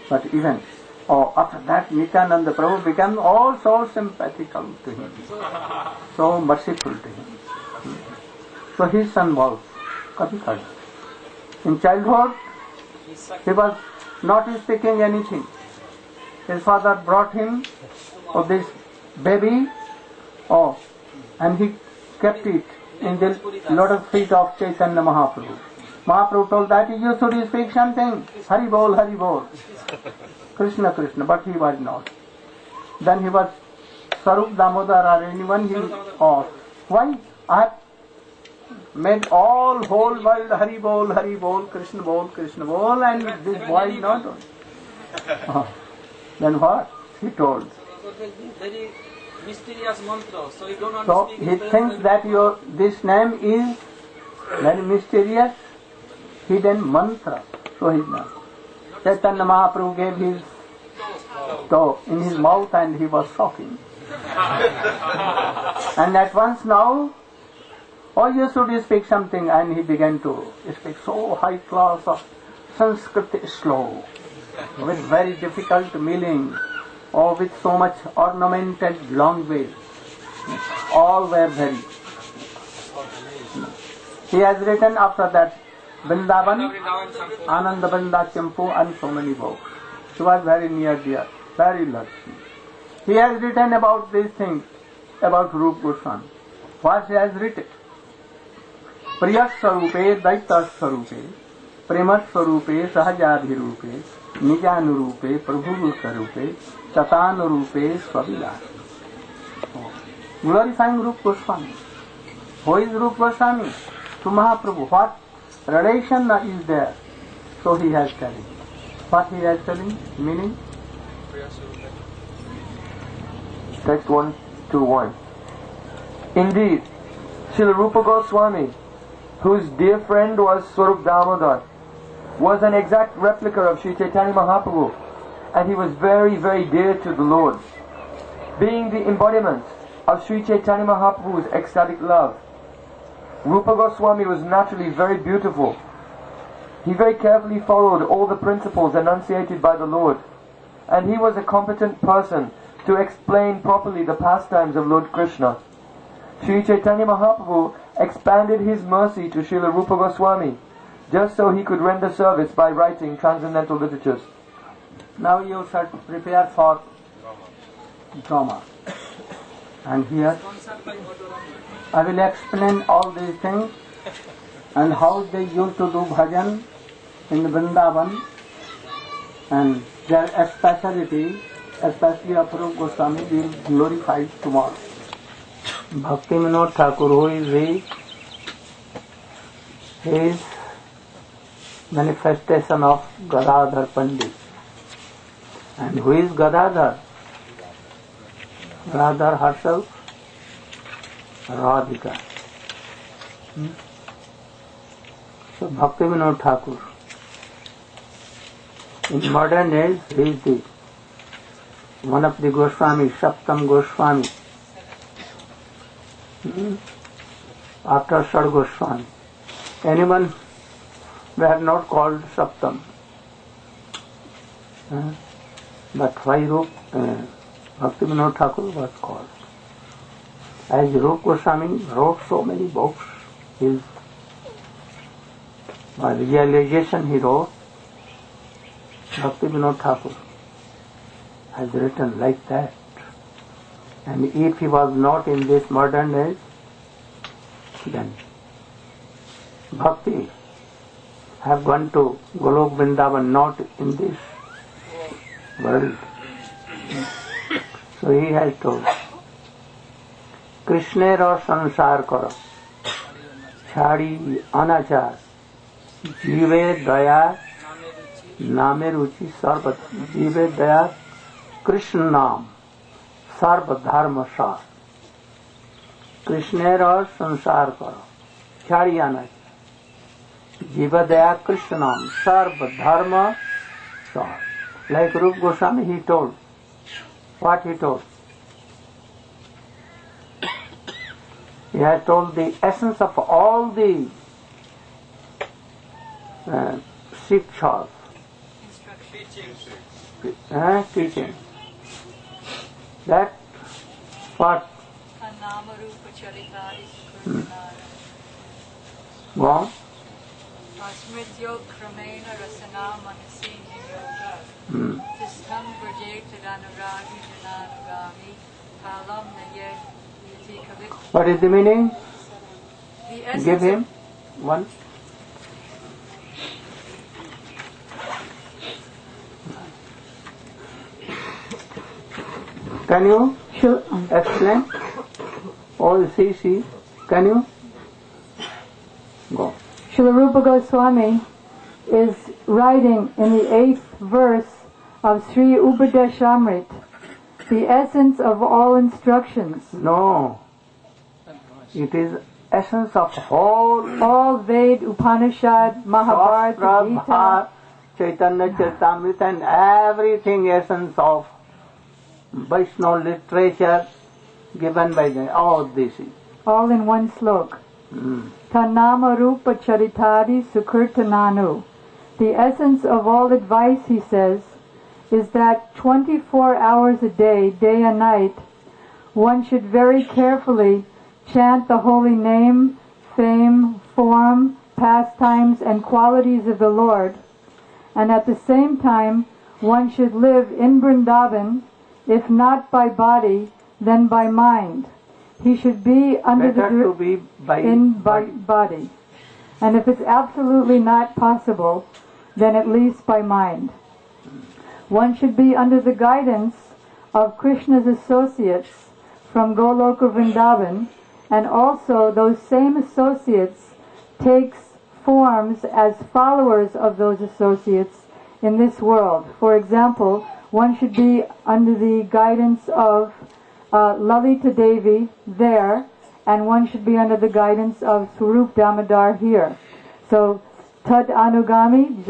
But even after that, Nityananda Prabhu became all so sympathetical to him, so merciful to him. So his son was Kavikar. In childhood, he was not speaking anything. His father brought him this baby, and he kept it in the lotus feet of Chaitanya Mahaprabhu. Mahaprabhu told that you should speak something. Hari Bol, Hari Bol. Krishna, Krishna. But he was not. Then he was Sarup Damodar or anyone. He asked, why I have made all whole world Hari Bol, Hari Bol, Krishna Bol, and this boy is not. Then what? He told. Very mysterious mantra, so you don't want So to speak he it. thinks that this name is very mysterious, hidden mantra. So he knows. Chaitanya Mahaprabhu gave his toe in his mouth and he was shocking. And at once now, you should speak something, and he began to speak so high class of Sanskrit slow, with very difficult meaning, or with so much ornamented language. All were very. He has written after that Vrindavan, Ananda Vrinda Champu, and so many books. He was very near dear, very lucky. He has written about these things, about Rupa Goswami. What he has written? Priyas Sarupe, Daita Sarupe, Premat Sarupe, Sahajadhirupe, Nijanurupe, Prabhu Sarupe, Tatanurupe, Swavila. Glorifying Rupa Goswami. Who is Rupa Goswami? To Mahaprabhu. What relation is there? So he has telling. What he has telling? Meaning? Text 121. Indeed, Srila Rupa Goswami, whose dear friend was Swarup Damodar, was an exact replica of Sri Chaitanya Mahaprabhu, and he was very, very dear to the Lord. Being the embodiment of Sri Chaitanya Mahaprabhu's ecstatic love, Rupa Goswami was naturally very beautiful. He very carefully followed all the principles enunciated by the Lord, and he was a competent person to explain properly the pastimes of Lord Krishna. Sri Chaitanya Mahaprabhu expanded his mercy to Srila Rupa Goswami, just so he could render service by writing transcendental literatures. Now you should prepare for drama. And here Sponsored by Autorama. I will explain all these things and how they used to do bhajan in Vrindavan and their speciality, especially Aparup Goswami, will glorify tomorrow. Bhakti Vinod Thakur, who is he is manifestation of Gadadhar Pandit. And who is Gadadhar? Gadadhar herself, Radhika. So Bhakti Vinod Thakur. In modern days, he is the one of the Goswami, Saptam Goswami. After Sad Goswami. Anyone we have not called Saptam. But why Bhakti Vinod Thakur was called? As Rup Goswami wrote so many books, his realization he wrote, Bhakti Vinod Thakur has written like that. And if he was not in this modern age, then Bhakti have gone to Golok Vrindavan, not in this world. So he has told, Krishna ro sansar karo, chhadi anachar, jive daya, name ruchi sarva, jive daya, Krishna nam, sarva dharma sar. Krishna ro sansar karo, chhadi anachar, jive daya Krishna nam, sarva dharma sar. Like Rup Goswami he told. What he told? He has told the essence of all the Sikshas, teaching. That what? Go on. Smrityo kramena rasana manasi niyoga. Tistam vrajetadanuragi jananugami kalam nayet yati kavik. What is the meaning? The essence Give him one. Can you explain? Oh, see. Can you? Go. Srila Rupa Goswami is writing in the 8th verse of Sri Upadeshamrit, the essence of all instructions. No. It is essence of all Ved, Upanishad, Mahabharata, Gita, Chaitanya Charitamrita and everything essence of Vaishnava literature given by all this. All in one slok. Tanama Rupa Charitari Sukirtananu. The essence of all advice, he says, is that 24 hours a day, day and night, one should very carefully chant the holy name, fame, form, pastimes, and qualities of the Lord, and at the same time one should live in Vrindavan, if not by body, then by mind. He should be under body. And if it's absolutely not possible, then at least by mind. One should be under the guidance of Krishna's associates from Goloka Vrindavan, and also those same associates takes forms as followers of those associates in this world. For example, one should be under the guidance of Lalita Devi there, and one should be under the guidance of Swarup Damodar here. So, Tad Anugami,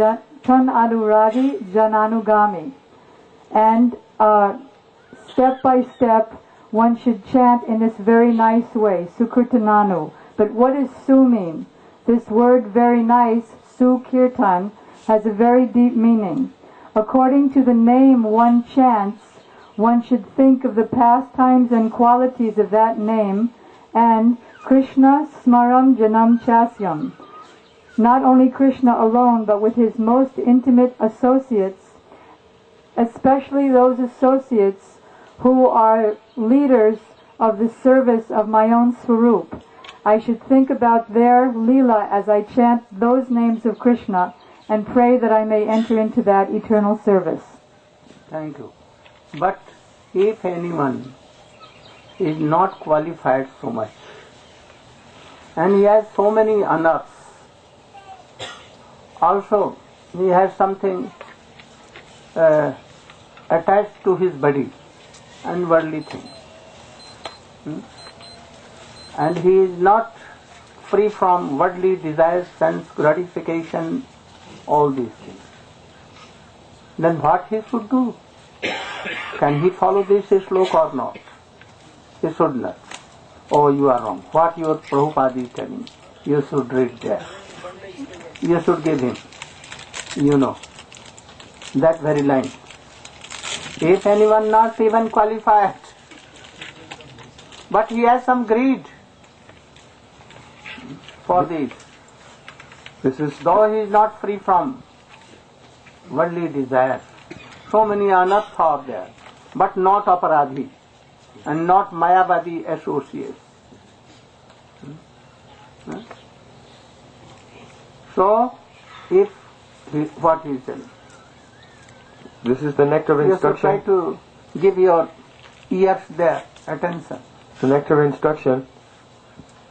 Tan Anuragi, Jananugami. And step by step, one should chant in this very nice way, Sukirtananu. But what does Su mean? This word very nice, Sukirtan, has a very deep meaning. According to the name one chants, one should think of the pastimes and qualities of that name, and Krishna Smaram Janam Chasyam. Not only Krishna alone, but with his most intimate associates, especially those associates who are leaders of the service of my own Swarup. I should think about their Leela as I chant those names of Krishna and pray that I may enter into that eternal service. Thank you. But if anyone is not qualified so much, and he has so many honors, also he has something attached to his body and worldly things, and he is not free from worldly desires, sense gratification, all these things, then what he should do? Can he follow this sloka or not? He should not. Oh, you are wrong. What your Prabhupada is telling, you should read there. You should give him, that very line. If anyone not even qualified, but he has some greed for this. Though he is not free from worldly desires, so many anarthas are there, but not aparadhi and not mayavadi associates. So, if what he is telling, this is the nectar of instruction. You should try to give your ears there attention. The nectar of instruction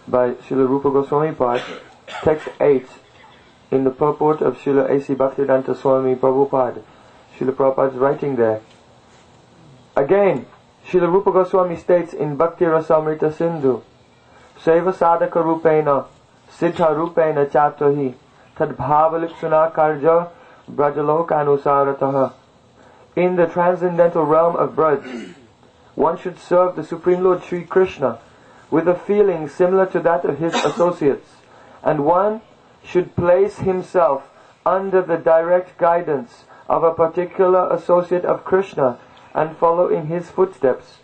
by Srila Rupa Goswami Pad, text 8, in the purport of Srila A.C. Bhaktivedanta Swami Prabhupada. Srila Prabhupada is writing there. Again, Srila Rupa Goswami states in Bhakti Rasamrita Sindhu, Seva sadhaka rupena, siddha rupena chatohi, tad bhavalipsuna karja brajaloka anusarataha. In the transcendental realm of Braj, one should serve the Supreme Lord Sri Krishna with a feeling similar to that of his associates, and one should place himself under the direct guidance of a particular associate of Krishna and follow in his footsteps.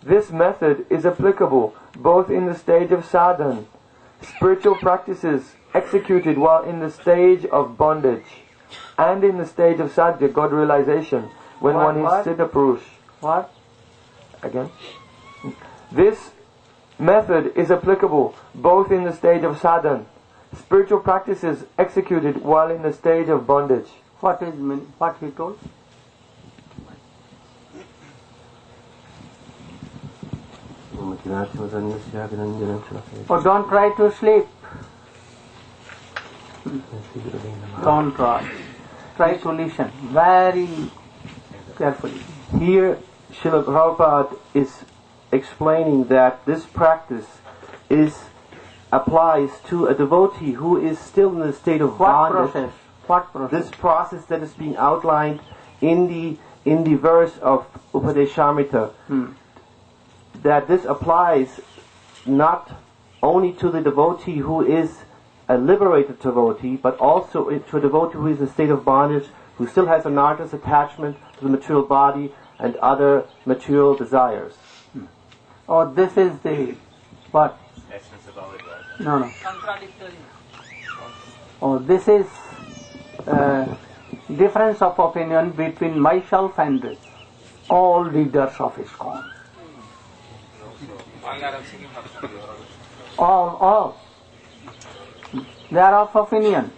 This method is applicable both in the stage of sadhana, spiritual practices executed while in the stage of bondage, and in the stage of sadhya, God realization, when one is Siddha Purush. What? Again. This method is applicable both in the stage of sadhana, spiritual practices executed while in the stage of bondage. What he told? Oh, don't try to sleep. Don't try. Try to listen very carefully. Here, Srila Prabhupada is explaining that this practice applies to a devotee who is still in the state of bondage. What process? This process that is being outlined in the verse of Upadeshamrita, that this applies not only to the devotee who is a liberated devotee, but also to a devotee who is in a state of bondage, who still has an artist attachment to the material body and other material desires. Oh, this is the what? Essence about it, right? No. Contradictory. Oh, this is difference of opinion between myself and all leaders of ISKCON. All. They are of opinion.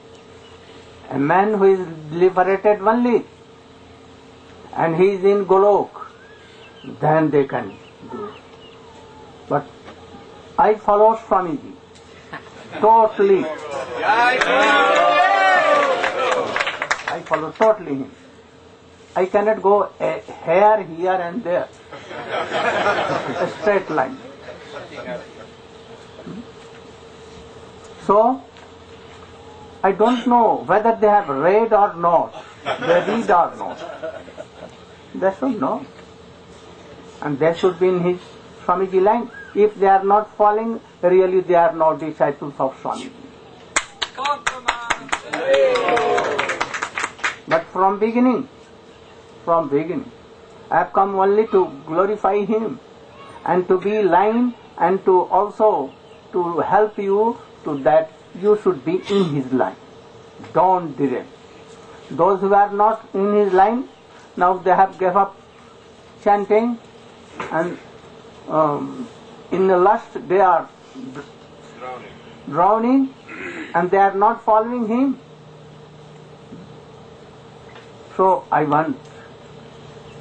A man who is liberated only and he is in Golok, then they can do it. But I follow Swamiji totally. I follow totally him. I cannot go a hair here and there. A straight line. So, I don't know whether they have read or not. They read or not. They should know. And they should be in his Swamiji line. If they are not following, really they are not disciples of Swamiji. But from beginning, I have come only to glorify him and to be line and to also to help you to that you should be in his line. Don't derail. Those who are not in his line, now they have gave up chanting and in the lust they are drowning and they are not following him. So I want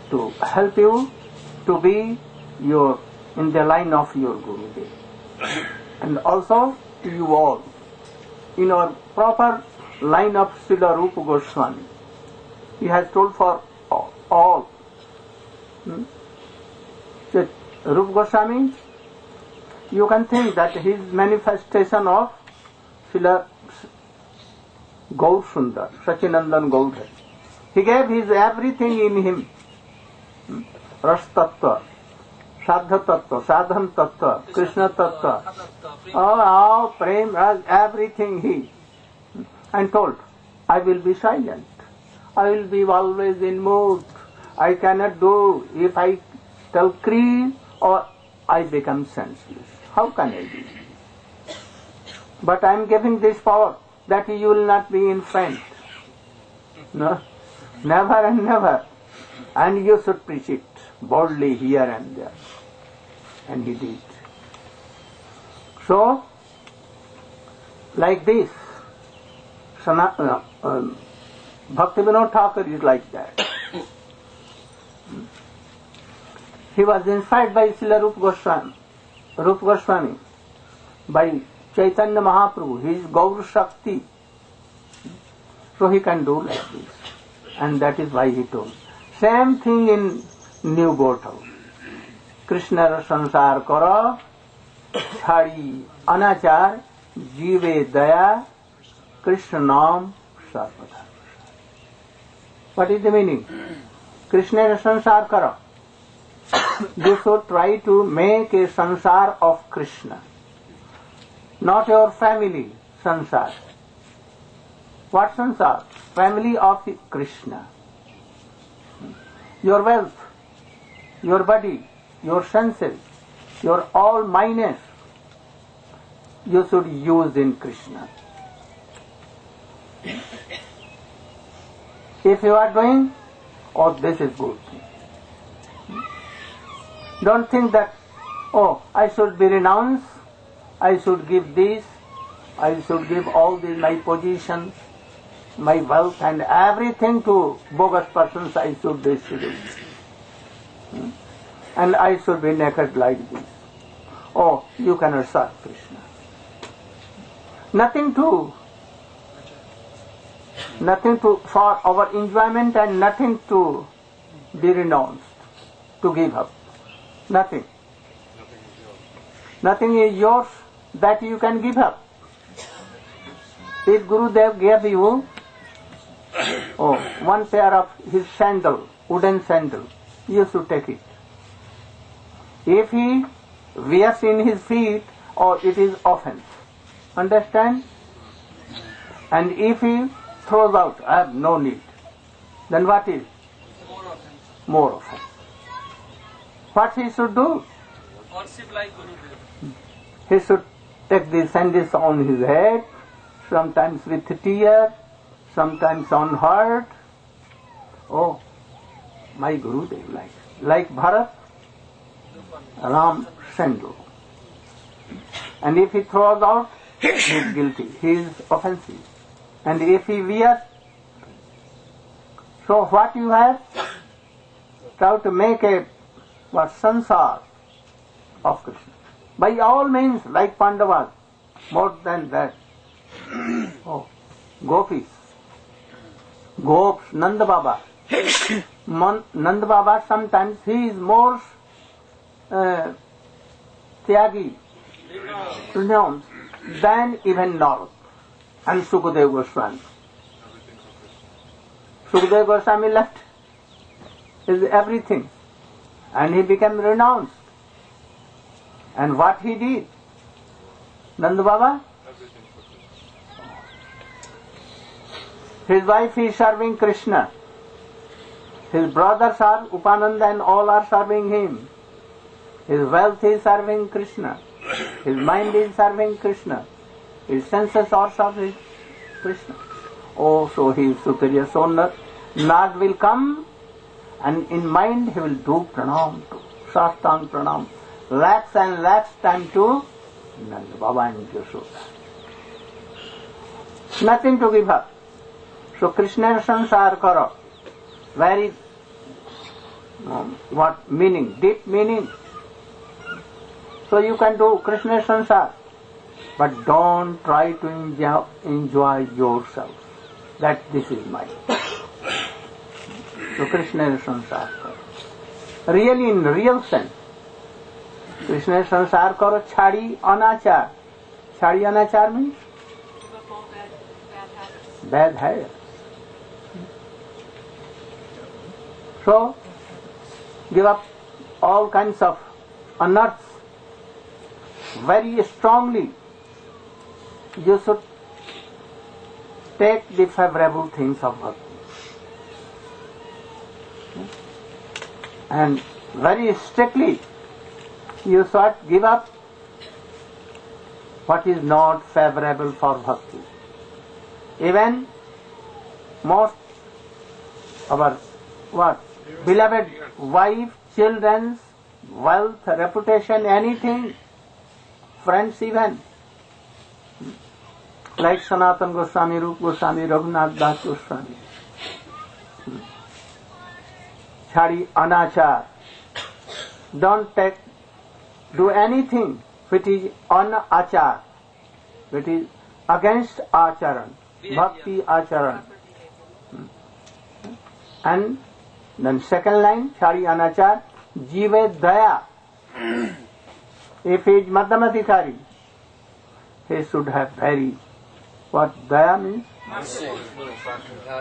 to help you to be in the line of your Gurudev. And also to you all, in our proper line of Srila Rupa Goswami. He has told for all. That Rupa Goswami, you can think that his manifestation of Srila Gaur Sundar, Sachinandan Gaur. He gave his everything in him. Ras Tattva, Sadha Tattva, Sadhan Tattva, Krishna Tattva, all Prem, everything he. And told, I will be silent. I will be always in mood. I cannot do if I tell Kriya or I become senseless. How can I do? But I am giving this power that you will not be in front. No, never and never. And you should preach it boldly here and there. And he did. So, like this, Bhaktivinoda Thakur is like that. He was inspired by Srila Rupa Goswami, by Chaitanya Mahaprabhu, his Gaur Shakti. So he can do like this. And that is why he told. Same thing in New Boat House. Krishna ra sansar karo, chhadi anachar, jive daya, Krishna naam sarvada. What is the meaning? Krishna ra sansar karo. You should try to make a sansar of Krishna. Not your family sansar. What sansar? Family of Krishna. Your wealth, your body, your senses, your all minus, you should use in Krishna. If you are doing, oh, this is good. Don't think that, oh, I should be renounced, I should give this, I should give all these, my positions, my wealth and everything to bogus persons I should distribute. And I should be naked like this. Oh, you cannot serve Krishna. Nothing for our enjoyment and nothing to be renounced, to give up. Nothing. Nothing is yours that you can give up. If Gurudev gave you one pair of his sandal, wooden sandal, you should take it. If he wears in his feet, or it is offense. Understand? And if he throws out, I have no need, then what is? More offense. What he should do? Worship like Gurudev. He should take the sandals on his head, sometimes with tear, sometimes on heart. Oh, my Gurudev like Bharat, Ram sandal. And if he throws out, he is guilty, he is offensive. And if he wears, so what you have? Try to make a sansar of Krishna. By all means, like Pandavas, more than that. Oh, Gopis, Gops, Nanda Baba. Nanda Baba, sometimes he is more tyagi, renounced, than even Narad and Sukadeva Goswami. Sukadeva Goswami left his everything and he became renounced. And what he did? Nanda Baba? His wife is serving Krishna. His brothers are Upananda and all are serving him. His wealth is serving Krishna. His mind is serving Krishna. His senses are serving Krishna. Oh, so he is superior. So Nag will come and in mind he will do pranam, Sastang pranam. lakhs and lakhs time to Nanda Baba and Yashoda. Nothing to give up. So Krishna sansar karo. Very what meaning? Deep meaning. So you can do Krishna sansar, but don't try to enjoy yourself. That this is mine. So Krishna sansar karo. Really, in real sense, Krishna sansar karo chhadi anachar. Chhadi anachar means bad habits. So give up all kinds of unearths very strongly. You should take the favorable things of bhakti. And very strictly you should give up what is not favorable for bhakti. Even most our beloved wife, children's wealth, reputation, anything, friends even, like Sanatana Goswami, Rupa Goswami, Raghunath Das Goswami. Chhadi anachar. Don't do anything which is anachar, which is against acharan, bhakti acharan. And then second line, chhadi anachar, jive daya. If he is madhyamadhikari, he should have very, what daya means?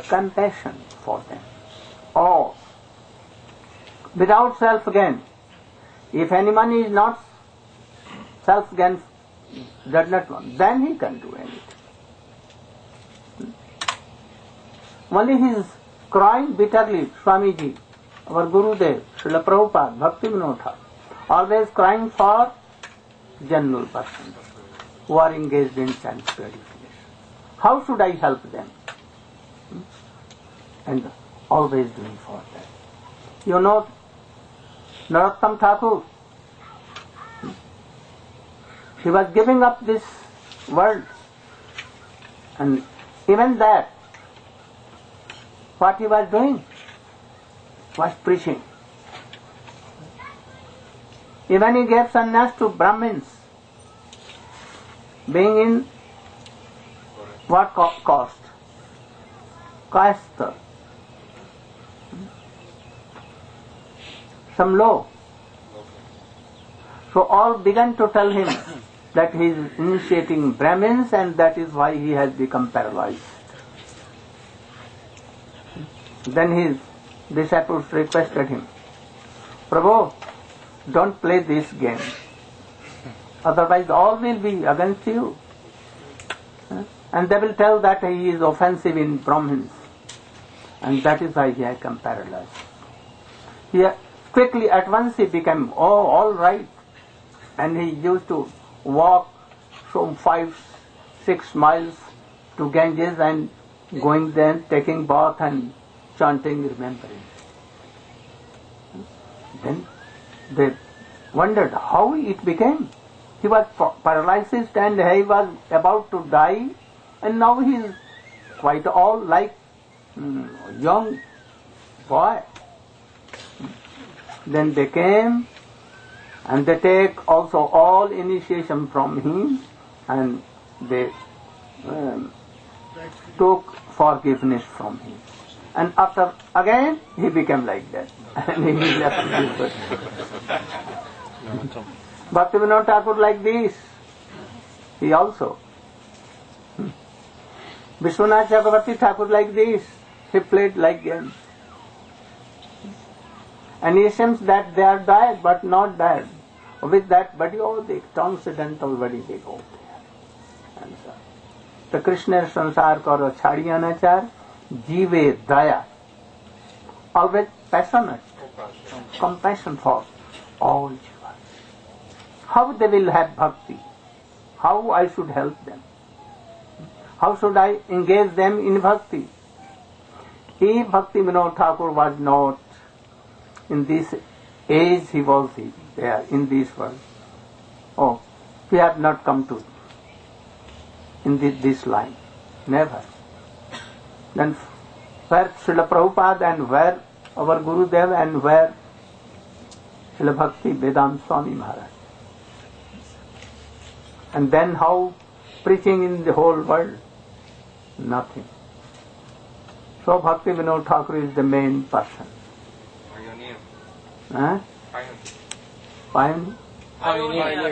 Compassion for them. Or without self-gain. If anyone is not self-gain, does not want, then he can do anything. Only he is crying bitterly, Swamiji, our Gurudev, Srila Prabhupada, Bhakti Vinod Thakur, always crying for general persons who are engaged in sense gratification. How should I help them? And always doing for them. You know, Narottam Thakur, he was giving up this world, and even that, what he was doing was preaching. Even he gave sannyas to Brahmins, being in what caste? Caste. Some low. So all began to tell him that he is initiating Brahmins and that is why he has become paralyzed. Then his disciples requested him, Prabhu, don't play this game. Otherwise all will be against you. And they will tell that he is offensive in Brahmins. And that is why he has become paralyzed. He quickly at once he became, all right. And he used to walk from 5-6 miles to Ganges and going there, taking bath and chanting, remembering. Then they wondered how it became. He was paralyzed and he was about to die, and now he is quite all like young boy. Then they came and they take also all initiation from him and they took forgiveness from him. And after again he became like that and he left this world. Bhakti Vinod Thakur like this, he also. Vishwanath Chakravarti Thakur like this, he played like them. And it seems that they are died but not died. With that body, they transcendental body they go there. And so, the Krishna sansar karo chhadi anachar, jive daya. Always passionate, compassion for all jivas. How they will have bhakti? How I should help them? How should I engage them in bhakti? If Bhakti Vinod Thakur was not in this age he was in, there in this world. Oh, we have not come to in this line. Never. Then where Srila Prabhupada and where our Gurudev and where Srila Bhakti Vedanta Swami Maharaj. And then how preaching in the whole world? Nothing. So Bhakti Vinod Thakur is the main person. Huh? Pioneer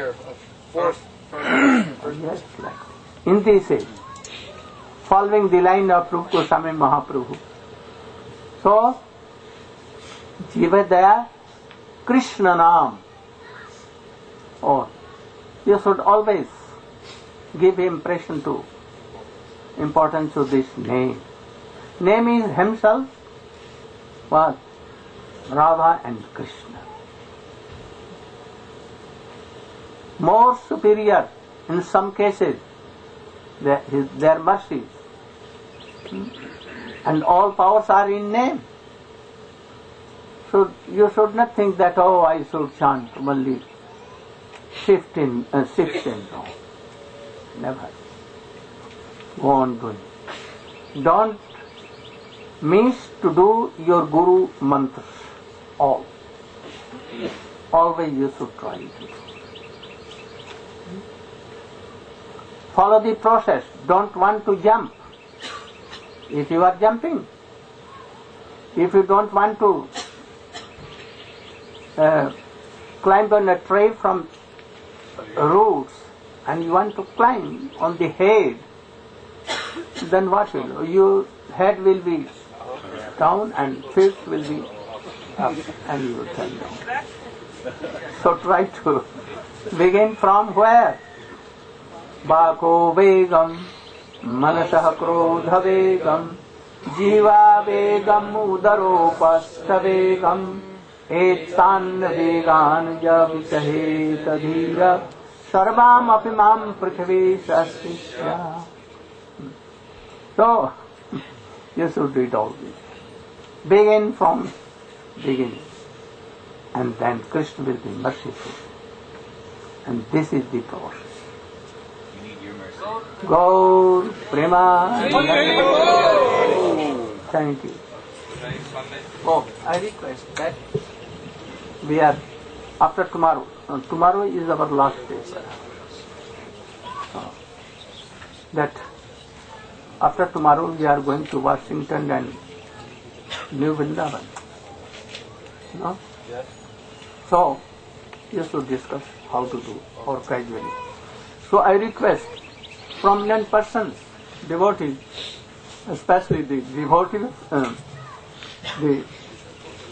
of fourth. Yes, like in this age, following the line of Rupa Goswami Mahaprabhu. So, Jiva Daya Krishna Naam. Or you should always give impression to importance to this name. Name is himself what? Radha and Krishna. More superior in some cases their mercies. And all powers are in name. So you should not think that, oh, I should chant only 16. No. Never. Go on doing. Don't miss to do your Guru mantras. All. Always you should try it. Follow the process. Don't want to jump. If you are jumping, if you don't want to climb on a tree from roots and you want to climb on the head, then what will do? Your head will be down and feet will be up and you will turn down. So try to begin from where? Bako Vegam Manasah Krodha Vegam Jiva Vegam Udaropastha Vegam Etan Vegan Javisahe Tadhira Sarvam Apimam Prithvi Sastisya. So, you should read all this. Begin from beginning. And then Krishna will be merciful. And this is the process. Gaur Prema. Thank you. Oh, I request that we are after tomorrow. Tomorrow is our last day. That after tomorrow we are going to Washington and New Vrindavan. No? Yes. So you should discuss how to do or gradually. So I request prominent persons, devotees, especially the devotees, the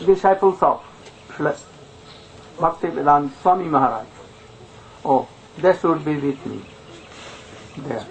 disciples of Bhakti Vedanta Swami Maharaj. Oh, they should be with me there.